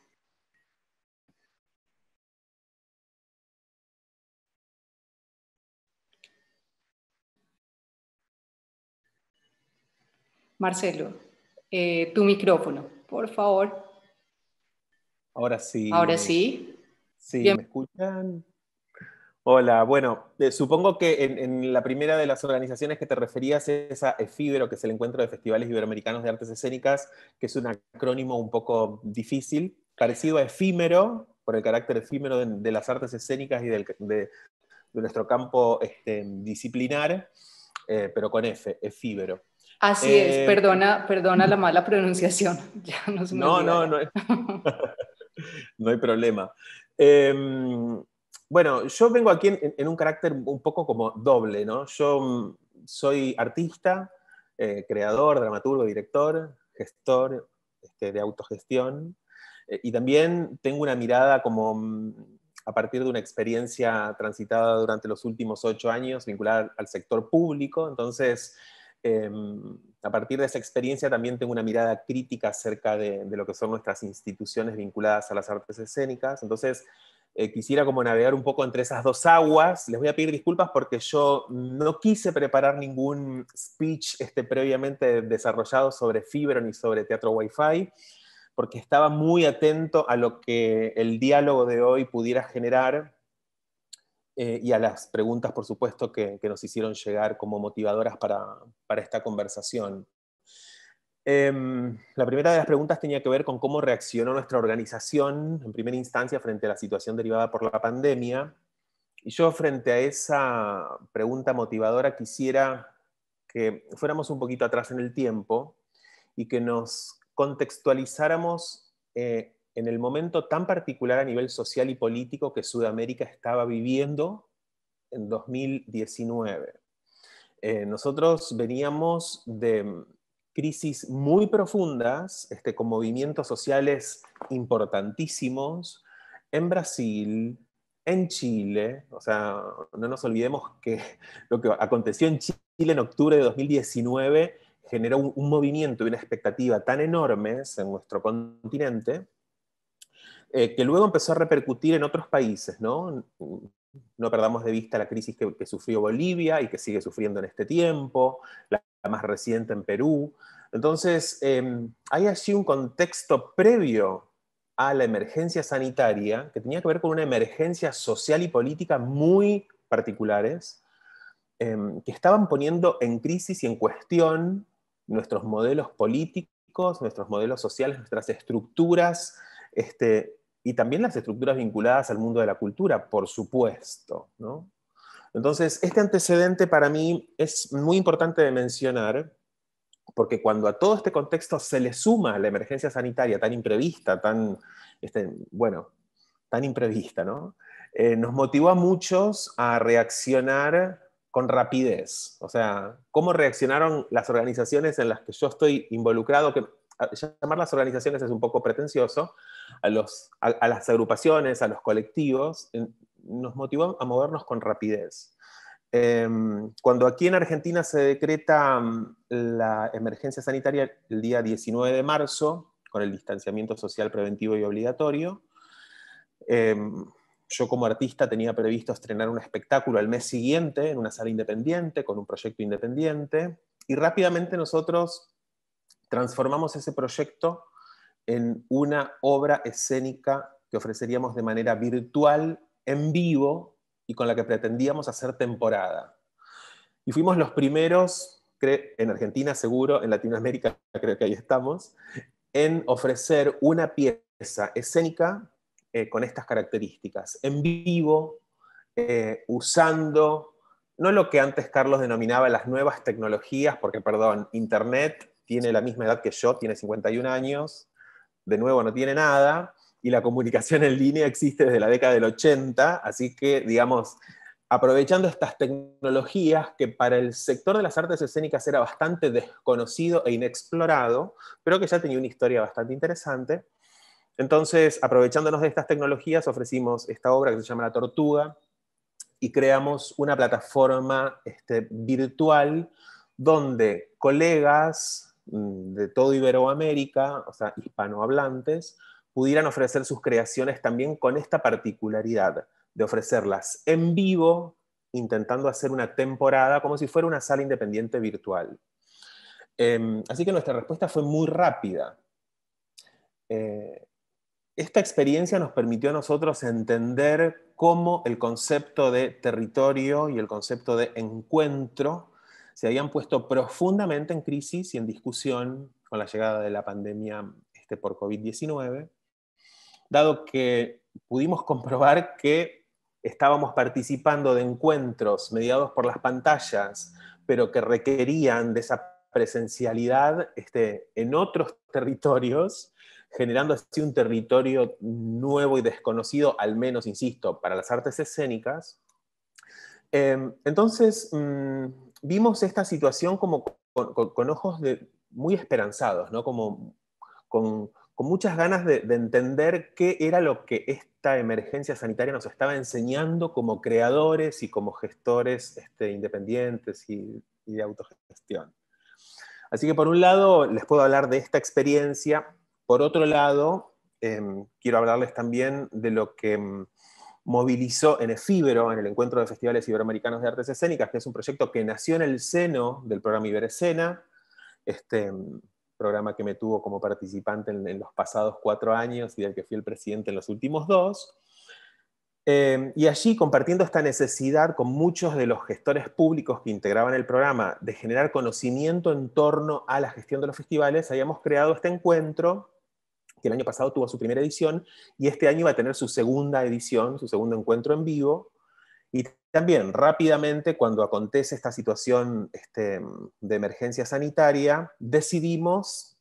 S1: Marcelo, tu micrófono, por favor.
S5: Ahora sí.
S1: Ahora sí.
S5: Sí,
S1: Bien.
S5: ¿me escuchan? Hola, bueno, supongo que en la primera de las organizaciones que te referías es a Efíbero, que es el Encuentro de Festivales Iberoamericanos de Artes Escénicas, que es un acrónimo un poco difícil, parecido a efímero, por el carácter efímero de las artes escénicas y de nuestro campo disciplinar, pero con F, Efíbero.
S1: Así es, perdona la mala pronunciación, ya no se me olvida.
S5: No hay problema. Bueno, yo vengo aquí en un carácter un poco como doble, ¿no? Yo soy artista, creador, dramaturgo, director, gestor de autogestión, y también tengo una mirada como a partir de una experiencia transitada durante los últimos 8 años vinculada al sector público. Entonces, a partir de esa experiencia también tengo una mirada crítica acerca de lo que son nuestras instituciones vinculadas a las artes escénicas. Entonces, quisiera como navegar un poco entre esas dos aguas. Les voy a pedir disculpas porque yo no quise preparar ningún speech previamente desarrollado sobre Efíbero ni sobre Teatro Wi-Fi, porque estaba muy atento a lo que el diálogo de hoy pudiera generar y a las preguntas, por supuesto, que nos hicieron llegar como motivadoras para esta conversación. La primera de las preguntas tenía que ver con cómo reaccionó nuestra organización en primera instancia frente a la situación derivada por la pandemia. Y yo, frente a esa pregunta motivadora, quisiera que fuéramos un poquito atrás en el tiempo y que nos contextualizáramos en el momento tan particular a nivel social y político que Sudamérica estaba viviendo en 2019. Nosotros veníamos de crisis muy profundas, con movimientos sociales importantísimos en Brasil, en Chile. O sea, no nos olvidemos que lo que aconteció en Chile en octubre de 2019 generó un movimiento y una expectativa tan enormes en nuestro continente, que luego empezó a repercutir en otros países, ¿no? No perdamos de vista la crisis que sufrió Bolivia y que sigue sufriendo en este tiempo, la más reciente en Perú, Entonces, hay allí un contexto previo a la emergencia sanitaria que tenía que ver con una emergencia social y política muy particulares, que estaban poniendo en crisis y en cuestión nuestros modelos políticos, nuestros modelos sociales, nuestras estructuras, y también las estructuras vinculadas al mundo de la cultura, por supuesto, ¿no? Entonces, este antecedente para mí es muy importante de mencionar, porque cuando a todo este contexto se le suma la emergencia sanitaria tan imprevista, tan imprevista, ¿no? Nos motivó a muchos a reaccionar con rapidez. O sea, ¿cómo reaccionaron las organizaciones en las que yo estoy involucrado? Que llamarlas organizaciones es un poco pretencioso. A las agrupaciones, a los colectivos, nos motivó a movernos con rapidez. Cuando aquí en Argentina se decreta la emergencia sanitaria el día 19 de marzo, con el distanciamiento social preventivo y obligatorio, yo como artista tenía previsto estrenar un espectáculo al mes siguiente en una sala independiente, con un proyecto independiente, y rápidamente nosotros transformamos ese proyecto en una obra escénica que ofreceríamos de manera virtual, en vivo, y con la que pretendíamos hacer temporada. Y fuimos los primeros, en Argentina seguro, en Latinoamérica creo que ahí estamos, en ofrecer una pieza escénica con estas características, en vivo, usando, no lo que antes Carlos denominaba las nuevas tecnologías, porque, perdón, Internet tiene la misma edad que yo, tiene 51 años, de nuevo no tiene nada, y la comunicación en línea existe desde la década del 80, así que, digamos, aprovechando estas tecnologías que para el sector de las artes escénicas era bastante desconocido e inexplorado, pero que ya tenía una historia bastante interesante. Entonces, aprovechándonos de estas tecnologías, ofrecimos esta obra que se llama La Tortuga, y creamos una plataforma virtual donde colegas de todo Iberoamérica, o sea, hispanohablantes, pudieran ofrecer sus creaciones también con esta particularidad de ofrecerlas en vivo, intentando hacer una temporada como si fuera una sala independiente virtual. Así que nuestra respuesta fue muy rápida. Esta experiencia nos permitió a nosotros entender cómo el concepto de territorio y el concepto de encuentro se habían puesto profundamente en crisis y en discusión con la llegada de la pandemia por COVID-19, dado que pudimos comprobar que estábamos participando de encuentros mediados por las pantallas, pero que requerían de esa presencialidad en otros territorios, generando así un territorio nuevo y desconocido, al menos, insisto, para las artes escénicas. Entonces, vimos esta situación como con ojos muy esperanzados, ¿no? Como con muchas ganas de entender qué era lo que esta emergencia sanitaria nos estaba enseñando como creadores y como gestores independientes y de autogestión. Así que por un lado les puedo hablar de esta experiencia, por otro lado quiero hablarles también de lo que movilizó en Efíbero, en el Encuentro de Festivales Iberoamericanos de Artes Escénicas, que es un proyecto que nació en el seno del programa Iberescena, programa que me tuvo como participante en los pasados 4 años y del que fui el presidente en los últimos 2. Y allí, compartiendo esta necesidad con muchos de los gestores públicos que integraban el programa de generar conocimiento en torno a la gestión de los festivales, habíamos creado este encuentro, que el año pasado tuvo su primera edición, y este año va a tener su segunda edición, su segundo encuentro en vivo. Y también, rápidamente, cuando acontece esta situación de emergencia sanitaria, decidimos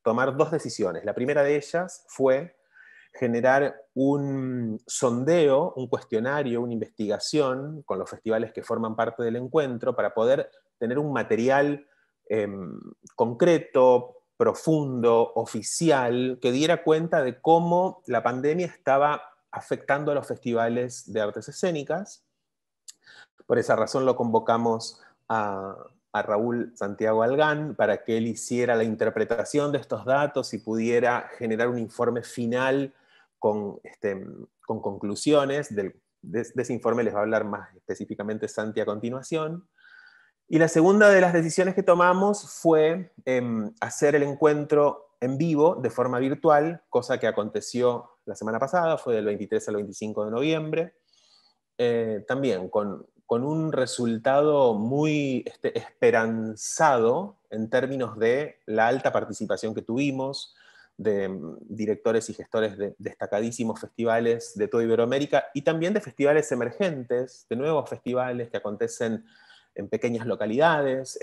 S5: tomar 2 decisiones. La primera de ellas fue generar un sondeo, un cuestionario, una investigación con los festivales que forman parte del encuentro para poder tener un material concreto, profundo, oficial, que diera cuenta de cómo la pandemia estaba afectando a los festivales de artes escénicas. Por esa razón lo convocamos a Raúl Santiago Algán para que él hiciera la interpretación de estos datos y pudiera generar un informe final con conclusiones. De ese informe les va a hablar más específicamente Santi a continuación. Y la segunda de las decisiones que tomamos fue hacer el encuentro en vivo de forma virtual, cosa que aconteció la semana pasada, fue del 23 al 25 de noviembre, también con un resultado muy esperanzado en términos de la alta participación que tuvimos, de directores y gestores de destacadísimos festivales de toda Iberoamérica y también de festivales emergentes, de nuevos festivales que acontecen en pequeñas localidades,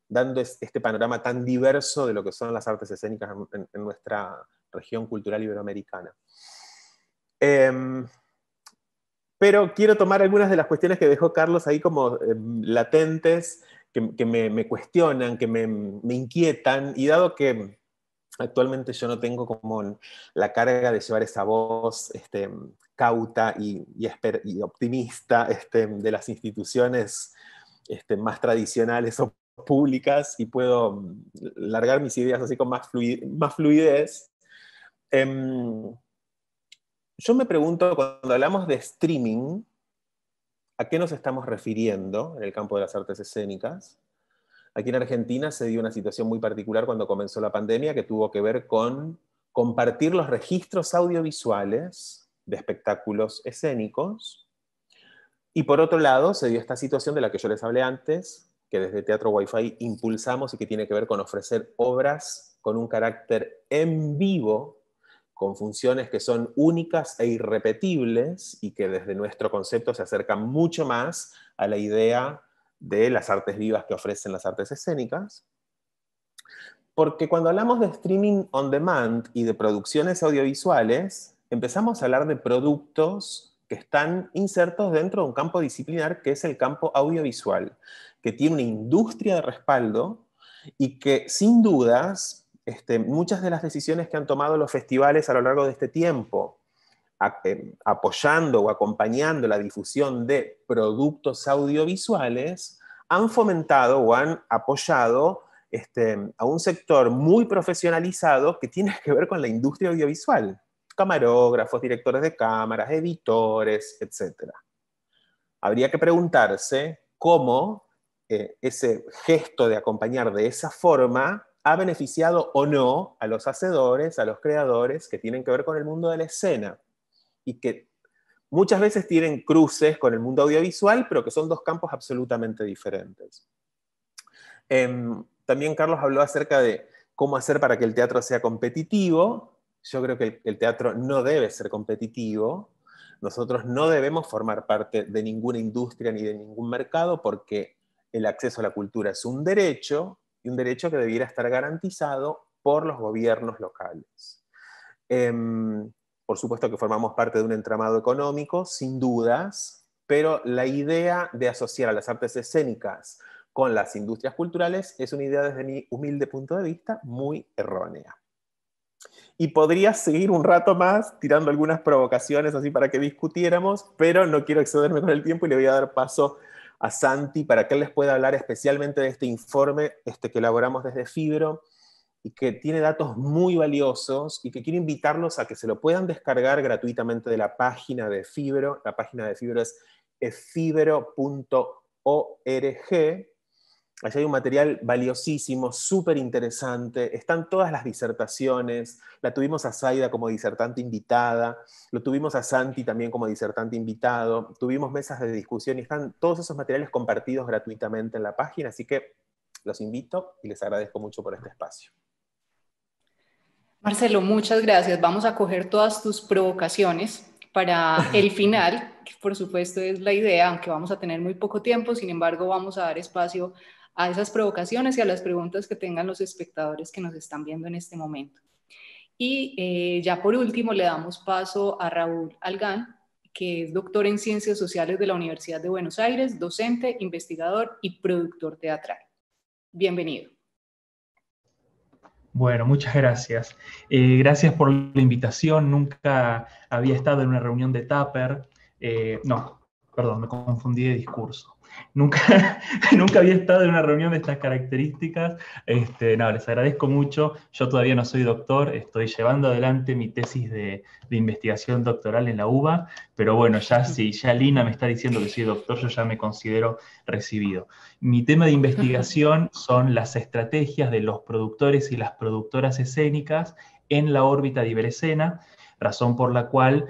S5: dando este panorama tan diverso de lo que son las artes escénicas en nuestra región cultural iberoamericana. Pero quiero tomar algunas de las cuestiones que dejó Carlos ahí como latentes, que me cuestionan, que me inquietan, y dado que actualmente yo no tengo como la carga de llevar esa voz cauta y optimista de las instituciones más tradicionales o públicas, y puedo largar mis ideas así con más fluidez. Yo me pregunto, cuando hablamos de streaming, ¿a qué nos estamos refiriendo en el campo de las artes escénicas? Aquí en Argentina se dio una situación muy particular cuando comenzó la pandemia, que tuvo que ver con compartir los registros audiovisuales de espectáculos escénicos. Y por otro lado, se dio esta situación de la que yo les hablé antes, que desde Teatro Wi-Fi impulsamos y que tiene que ver con ofrecer obras con un carácter en vivo, con funciones que son únicas e irrepetibles y que desde nuestro concepto se acercan mucho más a la idea de las artes vivas que ofrecen las artes escénicas. Porque cuando hablamos de streaming on demand y de producciones audiovisuales, empezamos a hablar de productos que están insertos dentro de un campo disciplinar que es el campo audiovisual, que tiene una industria de respaldo y que sin dudas muchas de las decisiones que han tomado los festivales a lo largo de este tiempo, apoyando o acompañando la difusión de productos audiovisuales, han fomentado o han apoyado a un sector muy profesionalizado que tiene que ver con la industria audiovisual. Camarógrafos, directores de cámaras, editores, etc. Habría que preguntarse cómo ese gesto de acompañar de esa forma ha beneficiado o no a los hacedores, a los creadores que tienen que ver con el mundo de la escena y que muchas veces tienen cruces con el mundo audiovisual, pero que son dos campos absolutamente diferentes. También Carlos habló acerca de cómo hacer para que el teatro sea competitivo. Yo creo que el teatro no debe ser competitivo. Nosotros no debemos formar parte de ninguna industria ni de ningún mercado, porque el acceso a la cultura es un derecho, y un derecho que debiera estar garantizado por los gobiernos locales. Por supuesto que formamos parte de un entramado económico, sin dudas, pero la idea de asociar a las artes escénicas con las industrias culturales es una idea, desde mi humilde punto de vista, muy errónea. Y podría seguir un rato más tirando algunas provocaciones así para que discutiéramos, pero no quiero excederme con el tiempo y le voy a dar paso a Santi para que él les pueda hablar especialmente de este informe que elaboramos desde Fibro y que tiene datos muy valiosos, y que quiero invitarlos a que se lo puedan descargar gratuitamente de la página de Fibro. La página de Fibro es fibro.org. Allí hay un material valiosísimo, súper interesante. Están todas las disertaciones. La tuvimos a Zaida como disertante invitada. Lo tuvimos a Santi también como disertante invitado. Tuvimos mesas de discusión y están todos esos materiales compartidos gratuitamente en la página. Así que los invito y les agradezco mucho por este espacio.
S1: Marcelo, muchas gracias. Vamos a coger todas tus provocaciones para el final, que por supuesto es la idea, aunque vamos a tener muy poco tiempo. Sin embargo, vamos a dar espacio a esas provocaciones y a las preguntas que tengan los espectadores que nos están viendo en este momento. Y ya por último le damos paso a Raúl Algán, que es doctor en Ciencias Sociales de la Universidad de Buenos Aires, docente, investigador y productor teatral. Bienvenido.
S6: Bueno, muchas gracias. Gracias por la invitación. Nunca había estado en una reunión de Tupper. No, Perdón, me confundí de discurso. Nunca había estado en una reunión de estas características. No, les agradezco mucho. Yo todavía no soy doctor, estoy llevando adelante mi tesis de investigación doctoral en la UBA, pero bueno, si ya Lina me está diciendo que soy doctor, yo ya me considero recibido. Mi tema de investigación son las estrategias de los productores y las productoras escénicas en la órbita de Iberescena, razón por la cual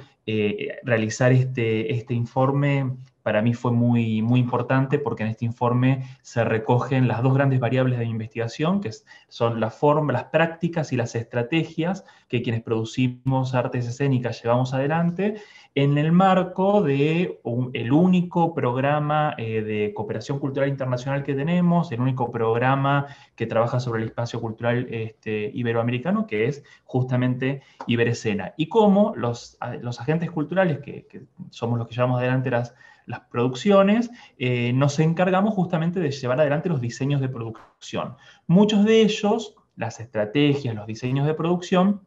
S6: realizar este informe para mí fue muy, muy importante, porque en este informe se recogen las dos grandes variables de investigación, que son la forma, las prácticas y las estrategias que quienes producimos artes escénicas llevamos adelante, en el marco de el único programa de cooperación cultural internacional que tenemos, el único programa que trabaja sobre el espacio cultural iberoamericano, que es justamente Iberescena. Y cómo los agentes culturales, que somos los que llevamos adelante las producciones, nos encargamos justamente de llevar adelante los diseños de producción. Muchos de ellos, las estrategias, los diseños de producción,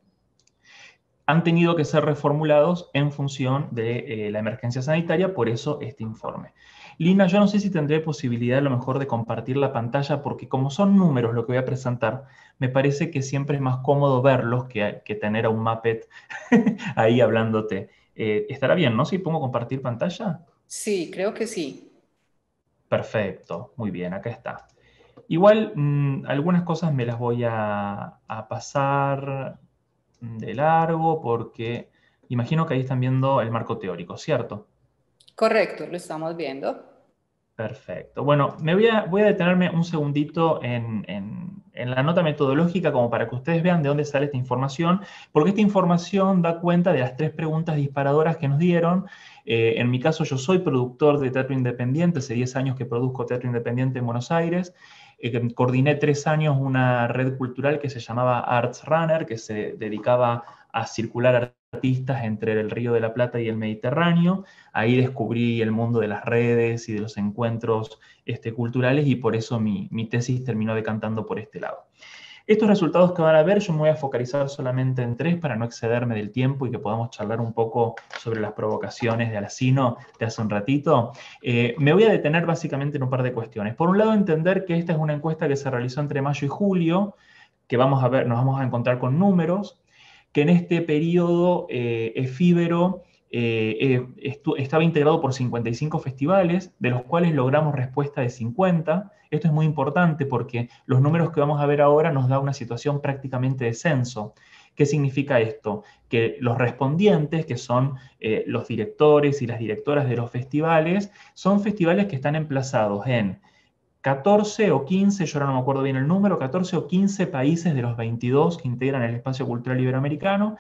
S6: han tenido que ser reformulados en función de la emergencia sanitaria, por eso este informe. Lina, yo no sé si tendré posibilidad a lo mejor de compartir la pantalla, porque como son números lo que voy a presentar, me parece que siempre es más cómodo verlos que tener a un Muppet ahí hablándote. ¿Estará bien, no? Si pongo compartir pantalla.
S1: Sí, creo que sí.
S6: Perfecto, muy bien, acá está. Igual algunas cosas me las voy a pasar de largo porque imagino que ahí están viendo el marco teórico, ¿cierto?
S1: Correcto, lo estamos viendo.
S6: Perfecto. Bueno, voy a detenerme un segundito en la nota metodológica como para que ustedes vean de dónde sale esta información, porque esta información da cuenta de las 3 preguntas disparadoras que nos dieron. En mi caso, yo soy productor de teatro independiente, hace 10 años que produzco teatro independiente en Buenos Aires. Coordiné 3 años una red cultural que se llamaba Arts Runner, que se dedicaba a circular artistas entre el Río de la Plata y el Mediterráneo. Ahí descubrí el mundo de las redes y de los encuentros culturales, y por eso mi tesis terminó decantando por este lado. Estos resultados que van a ver, yo me voy a focalizar solamente en 3 para no excederme del tiempo y que podamos charlar un poco sobre las provocaciones de Alacino de hace un ratito. Me voy a detener básicamente en un par de cuestiones. Por un lado, entender que esta es una encuesta que se realizó entre mayo y julio, que nos vamos a encontrar con números, que en este periodo efímero estaba integrado por 55 festivales, de los cuales logramos respuesta de 50. Esto es muy importante porque los números que vamos a ver ahora nos da una situación prácticamente de censo. ¿Qué significa esto? Que los respondientes, que son los directores y las directoras de los festivales, son festivales que están emplazados en 14 o 15, yo ahora no me acuerdo bien el número, 14 o 15 países de los 22 que integran el espacio cultural iberoamericano,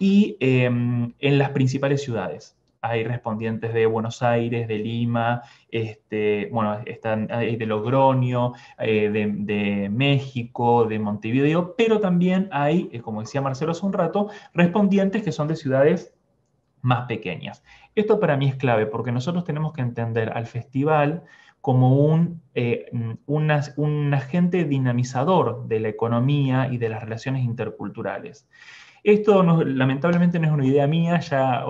S6: y en las principales ciudades. Hay respondientes de Buenos Aires, de Lima, están de Logroño, de México, de Montevideo, pero también hay, como decía Marcelo hace un rato, respondientes que son de ciudades más pequeñas. Esto para mí es clave porque nosotros tenemos que entender al festival como un agente dinamizador de la economía y de las relaciones interculturales. Esto lamentablemente no es una idea mía, ya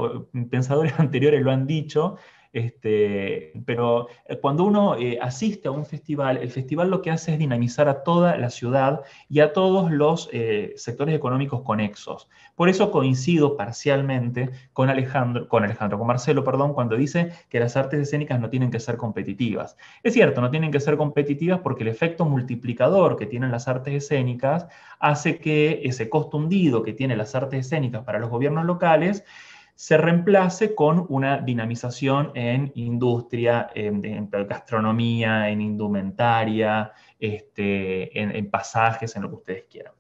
S6: pensadores anteriores lo han dicho, pero cuando uno asiste a un festival, el festival lo que hace es dinamizar a toda la ciudad y a todos los sectores económicos conexos. Por eso coincido parcialmente con Marcelo, cuando dice que las artes escénicas no tienen que ser competitivas. Es cierto, no tienen que ser competitivas porque el efecto multiplicador que tienen las artes escénicas hace que ese costo hundido que tienen las artes escénicas para los gobiernos locales se reemplace con una dinamización en industria, en gastronomía, en indumentaria, en pasajes, en lo que ustedes quieran.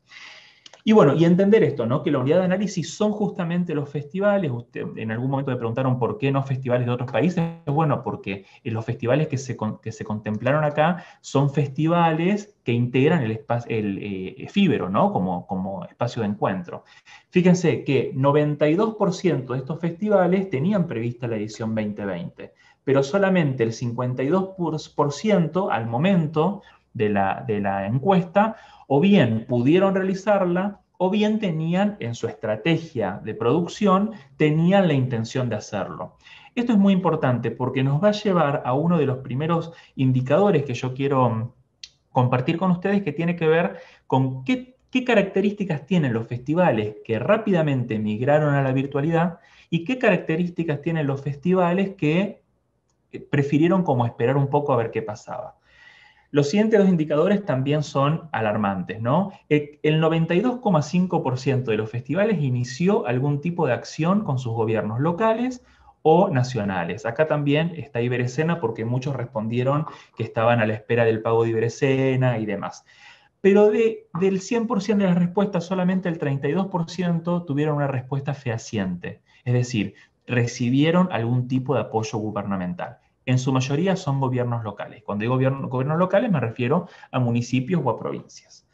S6: Y bueno, y entender esto, ¿no? Que la unidad de análisis son justamente los festivales. En algún momento me preguntaron por qué no festivales de otros países. Bueno, porque los festivales que se contemplaron acá son festivales que integran el efímero, ¿no? Como espacio de encuentro. Fíjense que 92% de estos festivales tenían prevista la edición 2020, pero solamente el 52% al momento de la encuesta o bien pudieron realizarla o bien tenían en su estrategia de producción, tenían la intención de hacerlo. Esto es muy importante porque nos va a llevar a uno de los primeros indicadores que yo quiero compartir con ustedes, que tiene que ver con qué características tienen los festivales que rápidamente migraron a la virtualidad y qué características tienen los festivales que prefirieron como esperar un poco a ver qué pasaba. Los siguientes dos indicadores también son alarmantes, ¿no? El 92,5% de los festivales inició algún tipo de acción con sus gobiernos locales o nacionales. Acá también está Iberescena porque muchos respondieron que estaban a la espera del pago de Iberescena y demás. Pero del 100% de las respuestas, solamente el 32% tuvieron una respuesta fehaciente. Es decir, recibieron algún tipo de apoyo gubernamental. En su mayoría son gobiernos locales. Cuando digo gobiernos locales me refiero a municipios o a provincias.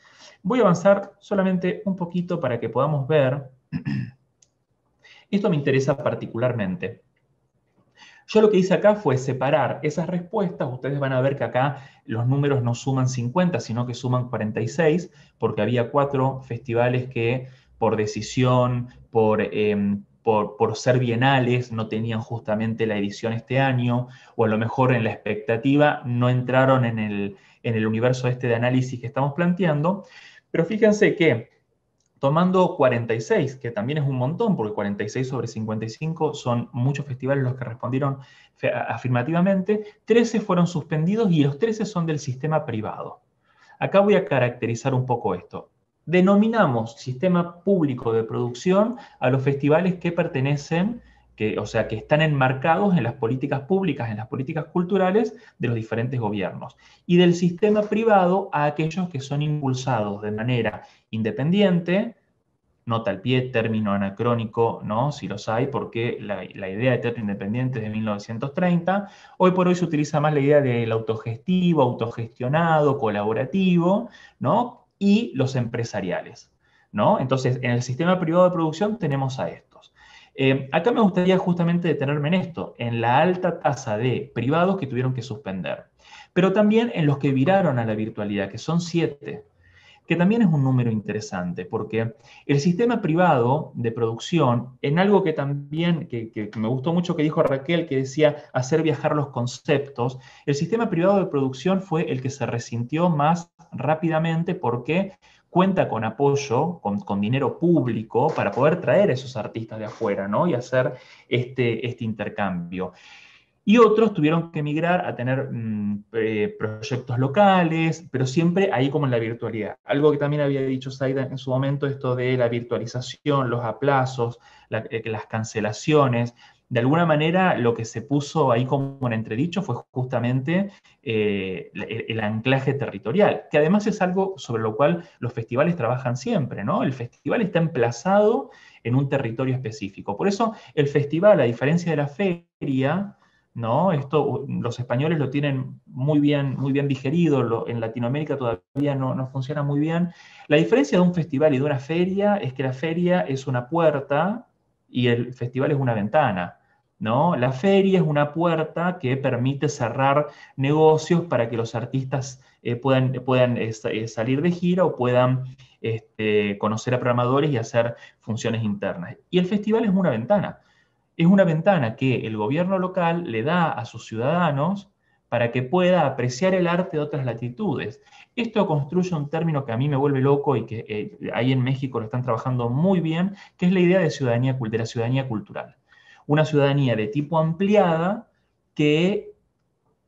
S6: Voy a avanzar solamente un poquito para que podamos ver. Esto me interesa particularmente. Yo lo que hice acá fue separar esas respuestas. Ustedes van a ver que acá los números no suman 50, sino que suman 46, porque había 4 festivales que por decisión, por ser bienales, no tenían justamente la edición este año, o a lo mejor en la expectativa no entraron en el universo este de análisis que estamos planteando. Pero fíjense que tomando 46, que también es un montón, porque 46 sobre 55 son muchos festivales los que respondieron afirmativamente, 13 fueron suspendidos y los 13 son del sistema privado. Acá voy a caracterizar un poco esto. Denominamos sistema público de producción a los festivales que pertenecen, o sea, que están enmarcados en las políticas públicas, en las políticas culturales de los diferentes gobiernos. Y del sistema privado a aquellos que son impulsados de manera independiente, nota al pie, término anacrónico, ¿no? Si los hay, porque la idea de término independiente es de 1930. Hoy por hoy se utiliza más la idea del autogestivo, autogestionado, colaborativo, ¿no? Y los empresariales, ¿no? Entonces, en el sistema privado de producción tenemos a estos. Acá me gustaría justamente detenerme en esto, en la alta tasa de privados que tuvieron que suspender, pero también en los que viraron a la virtualidad, que son 7, que también es un número interesante, porque el sistema privado de producción, en algo que también, que me gustó mucho que dijo Raquel, que decía hacer viajar los conceptos, el sistema privado de producción fue el que se resintió más rápidamente porque cuenta con apoyo, con dinero público para poder traer a esos artistas de afuera, ¿no? Y hacer este intercambio. Y otros tuvieron que migrar a tener proyectos locales, pero siempre ahí como en la virtualidad. Algo que también había dicho Zaida en su momento, esto de la virtualización, los aplazos, las cancelaciones. De alguna manera lo que se puso ahí como en entredicho fue justamente el anclaje territorial, que además es algo sobre lo cual los festivales trabajan siempre, ¿no? El festival está emplazado en un territorio específico. Por eso el festival, a diferencia de la feria, ¿no? Esto los españoles lo tienen muy bien digerido, en Latinoamérica todavía no funciona muy bien. La diferencia de un festival y de una feria es que la feria es una puerta y el festival es una ventana, ¿no? La feria es una puerta que permite cerrar negocios para que los artistas puedan salir de gira o puedan conocer a programadores y hacer funciones internas. Y el festival es una ventana. Es una ventana que el gobierno local le da a sus ciudadanos para que pueda apreciar el arte de otras latitudes. Esto construye un término que a mí me vuelve loco y que ahí en México lo están trabajando muy bien, que es la idea de la ciudadanía cultural. Una ciudadanía de tipo ampliada que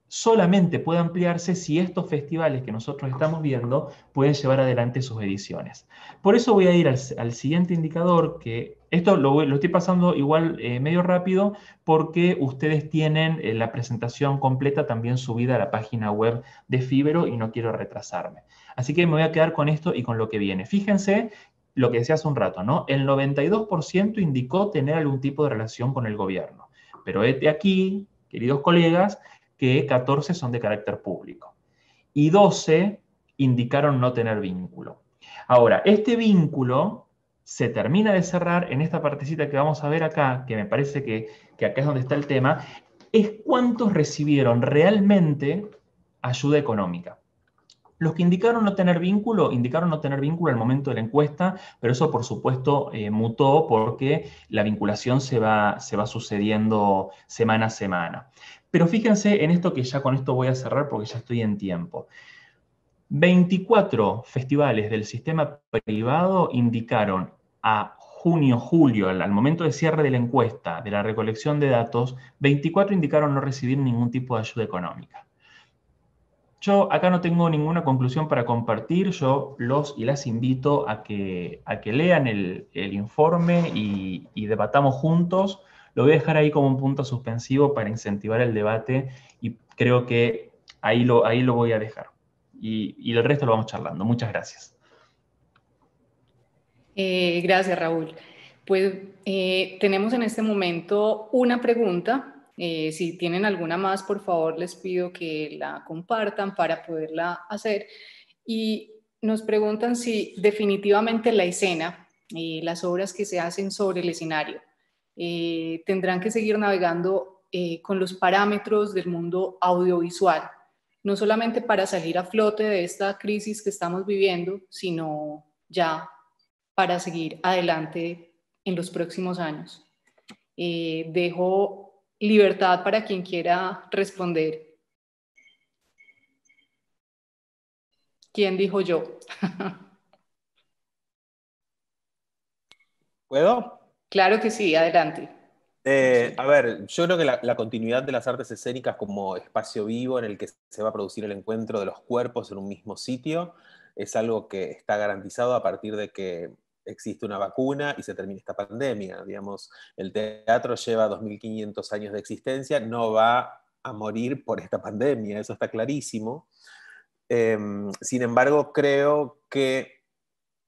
S6: solamente puede ampliarse si estos festivales que nosotros estamos viendo pueden llevar adelante sus ediciones. Por eso voy a ir al siguiente indicador, que esto lo estoy pasando igual medio rápido porque ustedes tienen la presentación completa también subida a la página web de Fibero y no quiero retrasarme. Así que me voy a quedar con esto y con lo que viene. Fíjense lo que decía hace un rato, ¿no? El 92% indicó tener algún tipo de relación con el gobierno. Pero de aquí, queridos colegas, que 14 son de carácter público y 12 indicaron no tener vínculo. Ahora, este vínculo se termina de cerrar en esta partecita que vamos a ver acá, que me parece que acá es donde está el tema, es cuántos recibieron realmente ayuda económica. Los que indicaron no tener vínculo al momento de la encuesta, pero eso por supuesto mutó porque la vinculación se va sucediendo semana a semana. Pero fíjense en esto, que ya con esto voy a cerrar porque ya estoy en tiempo. 24 festivales del sistema privado indicaron a junio, julio, al momento de cierre de la encuesta, de la recolección de datos, 24 indicaron no recibir ningún tipo de ayuda económica. Yo acá no tengo ninguna conclusión para compartir. Yo los y las invito a que lean el informe y debatamos juntos. Lo voy a dejar ahí como un punto suspensivo para incentivar el debate, y creo que ahí lo voy a dejar. Y el resto lo vamos charlando. Muchas gracias.
S1: Gracias, Raúl. Pues tenemos en este momento una pregunta. Si tienen alguna más, por favor, les pido que la compartan para poderla hacer. Y nos preguntan si definitivamente la escena, las obras que se hacen sobre el escenario, tendrán que seguir navegando con los parámetros del mundo audiovisual, no solamente para salir a flote de esta crisis que estamos viviendo, sino ya para seguir adelante en los próximos años. Dejo libertad para quien quiera responder. ¿Quién dijo yo?
S5: ¿Puedo?
S1: Claro que sí, adelante.
S5: A ver, yo creo que la continuidad de las artes escénicas como espacio vivo en el que se va a producir el encuentro de los cuerpos en un mismo sitio es algo que está garantizado a partir de que existe una vacuna y se termine esta pandemia. Digamos, el teatro lleva 2500 años de existencia, no va a morir por esta pandemia, eso está clarísimo. Sin embargo, creo que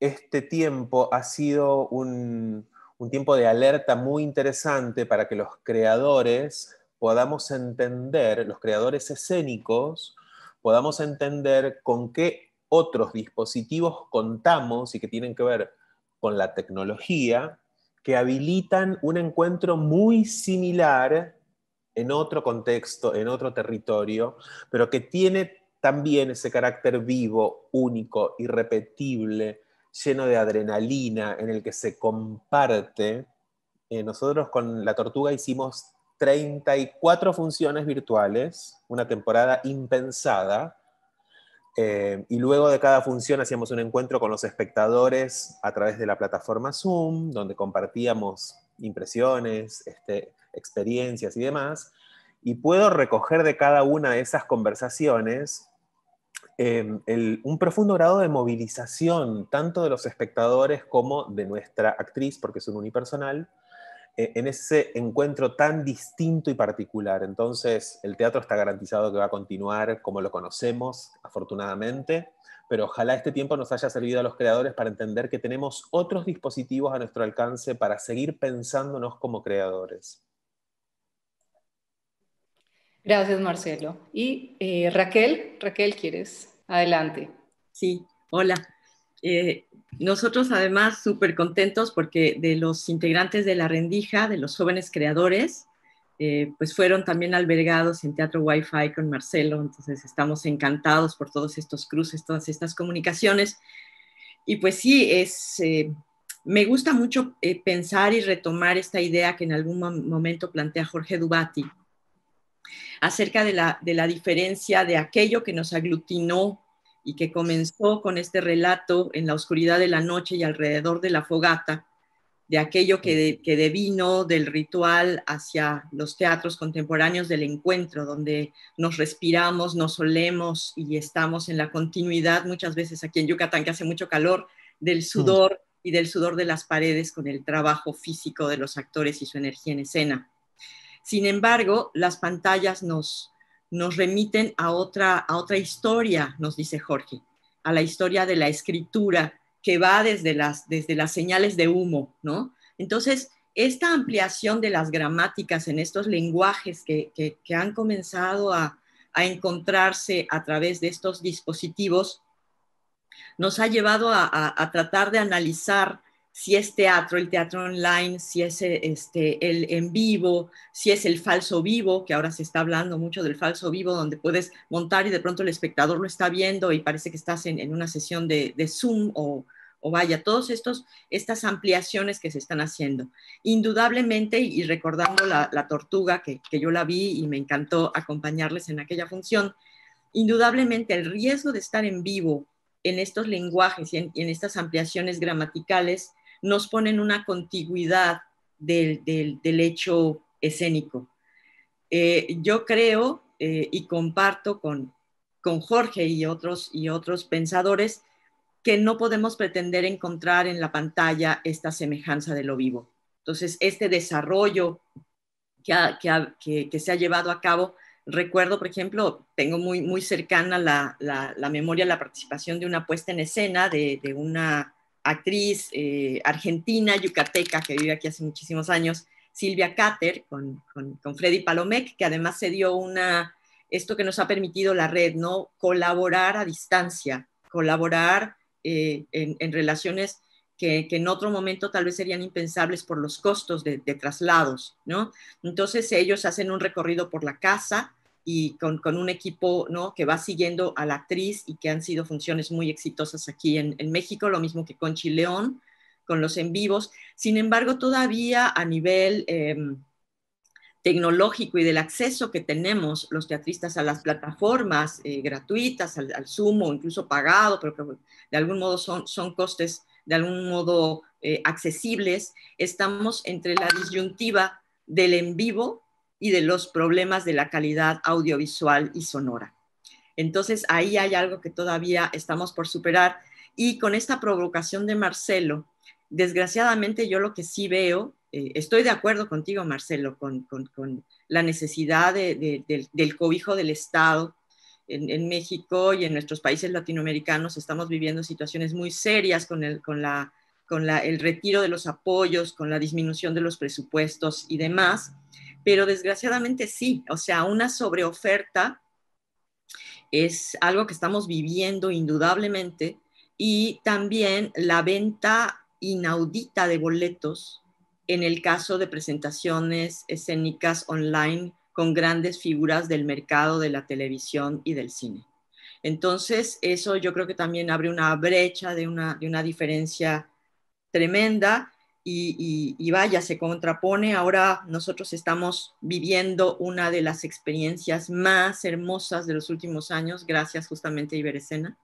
S5: este tiempo ha sido un tiempo de alerta muy interesante para que los creadores podamos entender, los creadores escénicos, podamos entender con qué otros dispositivos contamos y que tienen que ver con la tecnología, que habilitan un encuentro muy similar en otro contexto, en otro territorio, pero que tiene también ese carácter vivo, único, irrepetible, lleno de adrenalina, en el que se comparte. Nosotros con La Tortuga hicimos 34 funciones virtuales, una temporada impensada, y luego de cada función hacíamos un encuentro con los espectadores a través de la plataforma Zoom, donde compartíamos impresiones, experiencias y demás, y puedo recoger de cada una de esas conversaciones un profundo grado de movilización, tanto de los espectadores como de nuestra actriz, porque es un unipersonal, en ese encuentro tan distinto y particular. Entonces, el teatro está garantizado que va a continuar como lo conocemos, afortunadamente, pero ojalá este tiempo nos haya servido a los creadores para entender que tenemos otros dispositivos a nuestro alcance para seguir pensándonos como creadores.
S1: Gracias, Marcelo. Y Raquel, ¿quieres? Adelante.
S3: Sí, hola. Nosotros además súper contentos porque de los integrantes de La Rendija, de los jóvenes creadores, pues fueron también albergados en Teatro Wi-Fi con Marcelo, entonces estamos encantados por todos estos cruces, todas estas comunicaciones. Y pues sí, me gusta mucho pensar y retomar esta idea que en algún momento plantea Jorge Dubati, acerca de la diferencia de aquello que nos aglutinó y que comenzó con este relato en la oscuridad de la noche y alrededor de la fogata, de aquello que devino del ritual hacia los teatros contemporáneos del encuentro, donde nos respiramos, nos olemos y estamos en la continuidad, muchas veces aquí en Yucatán, que hace mucho calor, del sudor y del sudor de las paredes con el trabajo físico de los actores y su energía en escena. Sin embargo, las pantallas nos remiten a otra historia, nos dice Jorge, a la historia de la escritura que va desde las señales de humo, ¿no? Entonces, esta ampliación de las gramáticas en estos lenguajes que han comenzado a encontrarse a través de estos dispositivos nos ha llevado a tratar de analizar si es teatro, el teatro online, si es el en vivo, si es el falso vivo, que ahora se está hablando mucho del falso vivo, donde puedes montar y de pronto el espectador lo está viendo y parece que estás en una sesión de Zoom o vaya, todas estas ampliaciones que se están haciendo. Indudablemente, y recordando la tortuga, que yo la vi y me encantó acompañarles en aquella función, indudablemente el riesgo de estar en vivo en estos lenguajes y en estas ampliaciones gramaticales nos pone en una contigüidad del hecho escénico. Yo creo y comparto con Jorge y otros pensadores que no podemos pretender encontrar en la pantalla esta semejanza de lo vivo. Entonces, este desarrollo que se ha llevado a cabo, recuerdo, por ejemplo, tengo muy cercana la memoria, la participación de una puesta en escena de una actriz argentina, yucateca, que vive aquí hace muchísimos años, Silvia Cater, con Freddy Palomec, que además se dio esto que nos ha permitido la red, ¿no? Colaborar a distancia, colaborar en relaciones que en otro momento tal vez serían impensables por los costos de traslados, ¿no? Entonces ellos hacen un recorrido por la casa y con un equipo, ¿no?, que va siguiendo a la actriz y que han sido funciones muy exitosas aquí en México, lo mismo que Conchi León, con los en vivos. Sin embargo, todavía a nivel tecnológico y del acceso que tenemos los teatristas a las plataformas gratuitas, al Zoom o incluso pagado, pero que de algún modo son costes de algún modo accesibles, estamos entre la disyuntiva del en vivo y de los problemas de la calidad audiovisual y sonora. Entonces ahí hay algo que todavía estamos por superar, y con esta provocación de Marcelo, desgraciadamente yo lo que sí veo, estoy de acuerdo contigo, Marcelo, con la necesidad del cobijo del Estado. En México y en nuestros países latinoamericanos estamos viviendo situaciones muy serias con el retiro de los apoyos, con la disminución de los presupuestos y demás, pero desgraciadamente sí, o sea, una sobreoferta es algo que estamos viviendo indudablemente, y también la venta inaudita de boletos en el caso de presentaciones escénicas online con grandes figuras del mercado de la televisión y del cine. Entonces, eso yo creo que también abre una brecha de una diferencia tremenda y vaya, se contrapone. Ahora nosotros estamos viviendo una de las experiencias más hermosas de los últimos años, gracias justamente a Iberescena,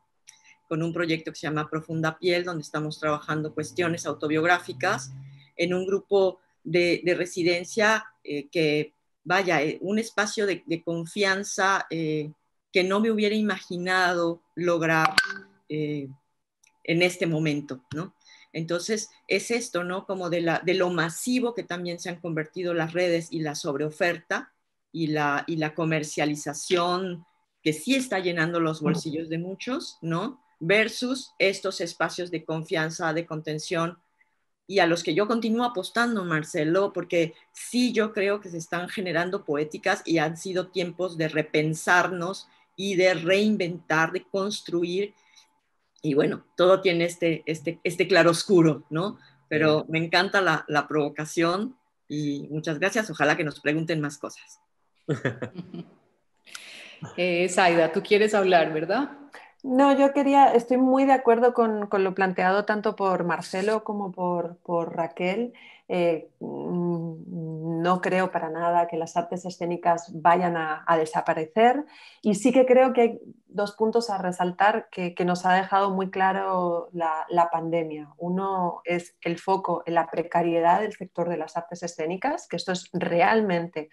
S3: con un proyecto que se llama Profunda Piel, donde estamos trabajando cuestiones autobiográficas en un grupo de residencia que, vaya, un espacio de confianza que no me hubiera imaginado lograr en este momento, ¿no? Entonces, es esto, ¿no? Como de lo masivo que también se han convertido las redes y la sobreoferta y la comercialización que sí está llenando los bolsillos de muchos, ¿no? Versus estos espacios de confianza, de contención, y a los que yo continúo apostando, Marcelo, porque sí yo creo que se están generando poéticas y han sido tiempos de repensarnos y de reinventar, de construir. Y bueno, todo tiene este claroscuro, ¿no? Pero me encanta la provocación y muchas gracias. Ojalá que nos pregunten más cosas.
S1: Zaida, tú quieres hablar, ¿verdad?
S4: No, estoy muy de acuerdo con lo planteado tanto por Marcelo como por Raquel. No creo para nada que las artes escénicas vayan a desaparecer, y sí que creo que hay dos puntos a resaltar que nos ha dejado muy claro la pandemia. Uno es el foco en la precariedad del sector de las artes escénicas, que esto es realmente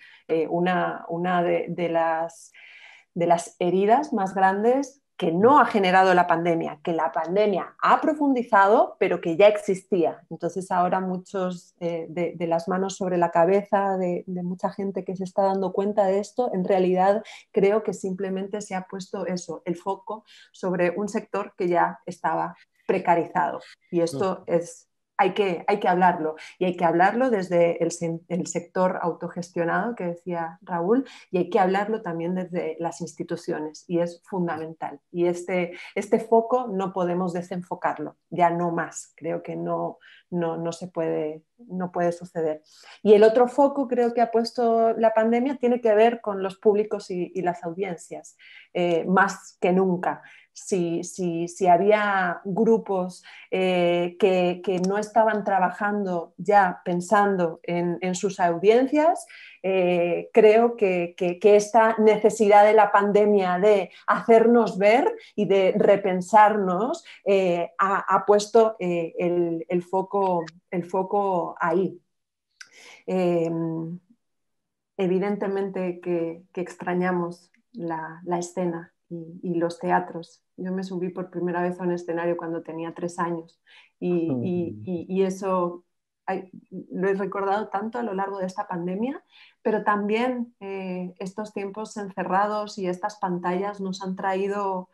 S4: una de las heridas más grandes que no ha generado la pandemia, que la pandemia ha profundizado, pero que ya existía. Entonces ahora muchos de las manos sobre la cabeza de mucha gente que se está dando cuenta de esto, en realidad creo que simplemente se ha puesto el foco sobre un sector que ya estaba precarizado. Y esto hay que hablarlo, y hay que hablarlo desde el sector autogestionado que decía Raúl, y hay que hablarlo también desde las instituciones, y es fundamental. Y este foco no podemos desenfocarlo, ya no más. Creo que no no puede suceder. Y el otro foco creo que ha puesto la pandemia tiene que ver con los públicos y las audiencias, más que nunca. Si había grupos que no estaban trabajando ya pensando en sus audiencias, creo que esta necesidad de la pandemia de hacernos ver y de repensarnos ha puesto el foco ahí. Evidentemente que extrañamos la escena y los teatros. Yo me subí por primera vez a un escenario cuando tenía 3 años y eso lo he recordado tanto a lo largo de esta pandemia, pero también estos tiempos encerrados y estas pantallas nos han traído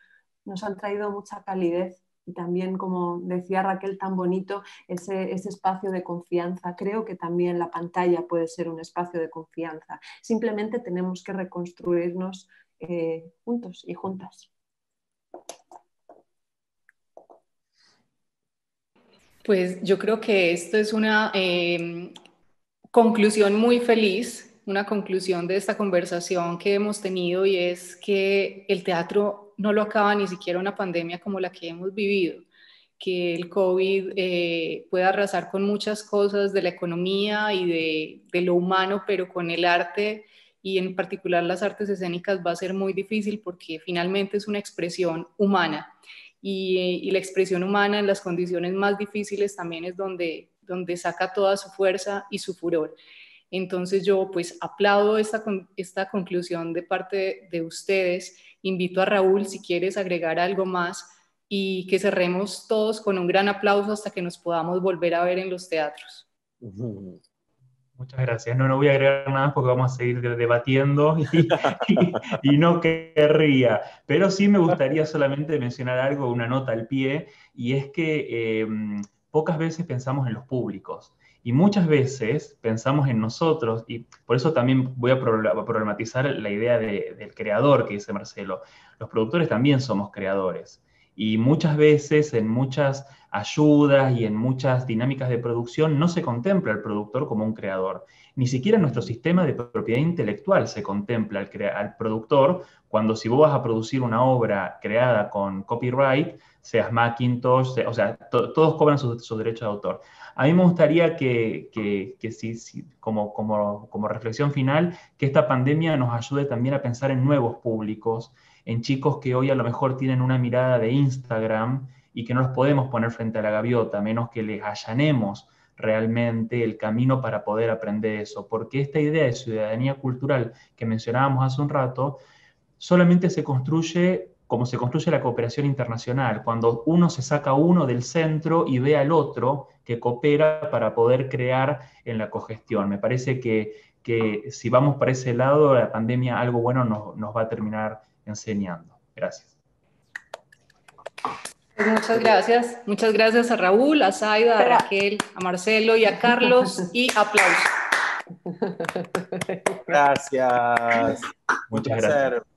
S4: mucha calidez. Y también, como decía Raquel, tan bonito ese espacio de confianza. Creo que también la pantalla puede ser un espacio de confianza. Simplemente tenemos que reconstruirnos juntos y juntas.
S1: Pues yo creo que esto es una conclusión muy feliz, una conclusión de esta conversación que hemos tenido, y es que el teatro no lo acaba ni siquiera una pandemia como la que hemos vivido, que el COVID puede arrasar con muchas cosas de la economía y de lo humano, pero con el arte y en particular las artes escénicas va a ser muy difícil porque finalmente es una expresión humana. Y la expresión humana en las condiciones más difíciles también es donde saca toda su fuerza y su furor. Entonces yo pues aplaudo esta conclusión de parte de ustedes. Invito a Raúl, si quieres agregar algo más, y que cerremos todos con un gran aplauso hasta que nos podamos volver a ver en los teatros.
S6: Muchas gracias. No voy a agregar nada porque vamos a seguir debatiendo y no querría. Pero sí me gustaría solamente mencionar algo, una nota al pie, y es que pocas veces pensamos en los públicos. Y muchas veces pensamos en nosotros, y por eso también voy a problematizar la idea del creador que dice Marcelo. Los productores también somos creadores. Y muchas veces en muchas ayudas y en muchas dinámicas de producción no se contempla al productor como un creador. Ni siquiera en nuestro sistema de propiedad intelectual se contempla al productor cuando si vos vas a producir una obra creada con copyright, seas Macintosh, o sea, todos cobran sus derechos de autor. A mí me gustaría que como reflexión final, que esta pandemia nos ayude también a pensar en nuevos públicos, en chicos que hoy a lo mejor tienen una mirada de Instagram y que no los podemos poner frente a la gaviota, menos que les allanemos realmente el camino para poder aprender eso. Porque esta idea de ciudadanía cultural que mencionábamos hace un rato, solamente se construye como se construye la cooperación internacional, cuando uno se saca uno del centro y ve al otro que coopera para poder crear en la cogestión. Me parece que si vamos para ese lado, la pandemia algo bueno nos va a terminar enseñando. Gracias.
S1: Pues muchas gracias a Raúl, a Zaida, a Raquel, a Marcelo y a Carlos, y aplausos.
S5: Gracias.
S6: Muchas gracias.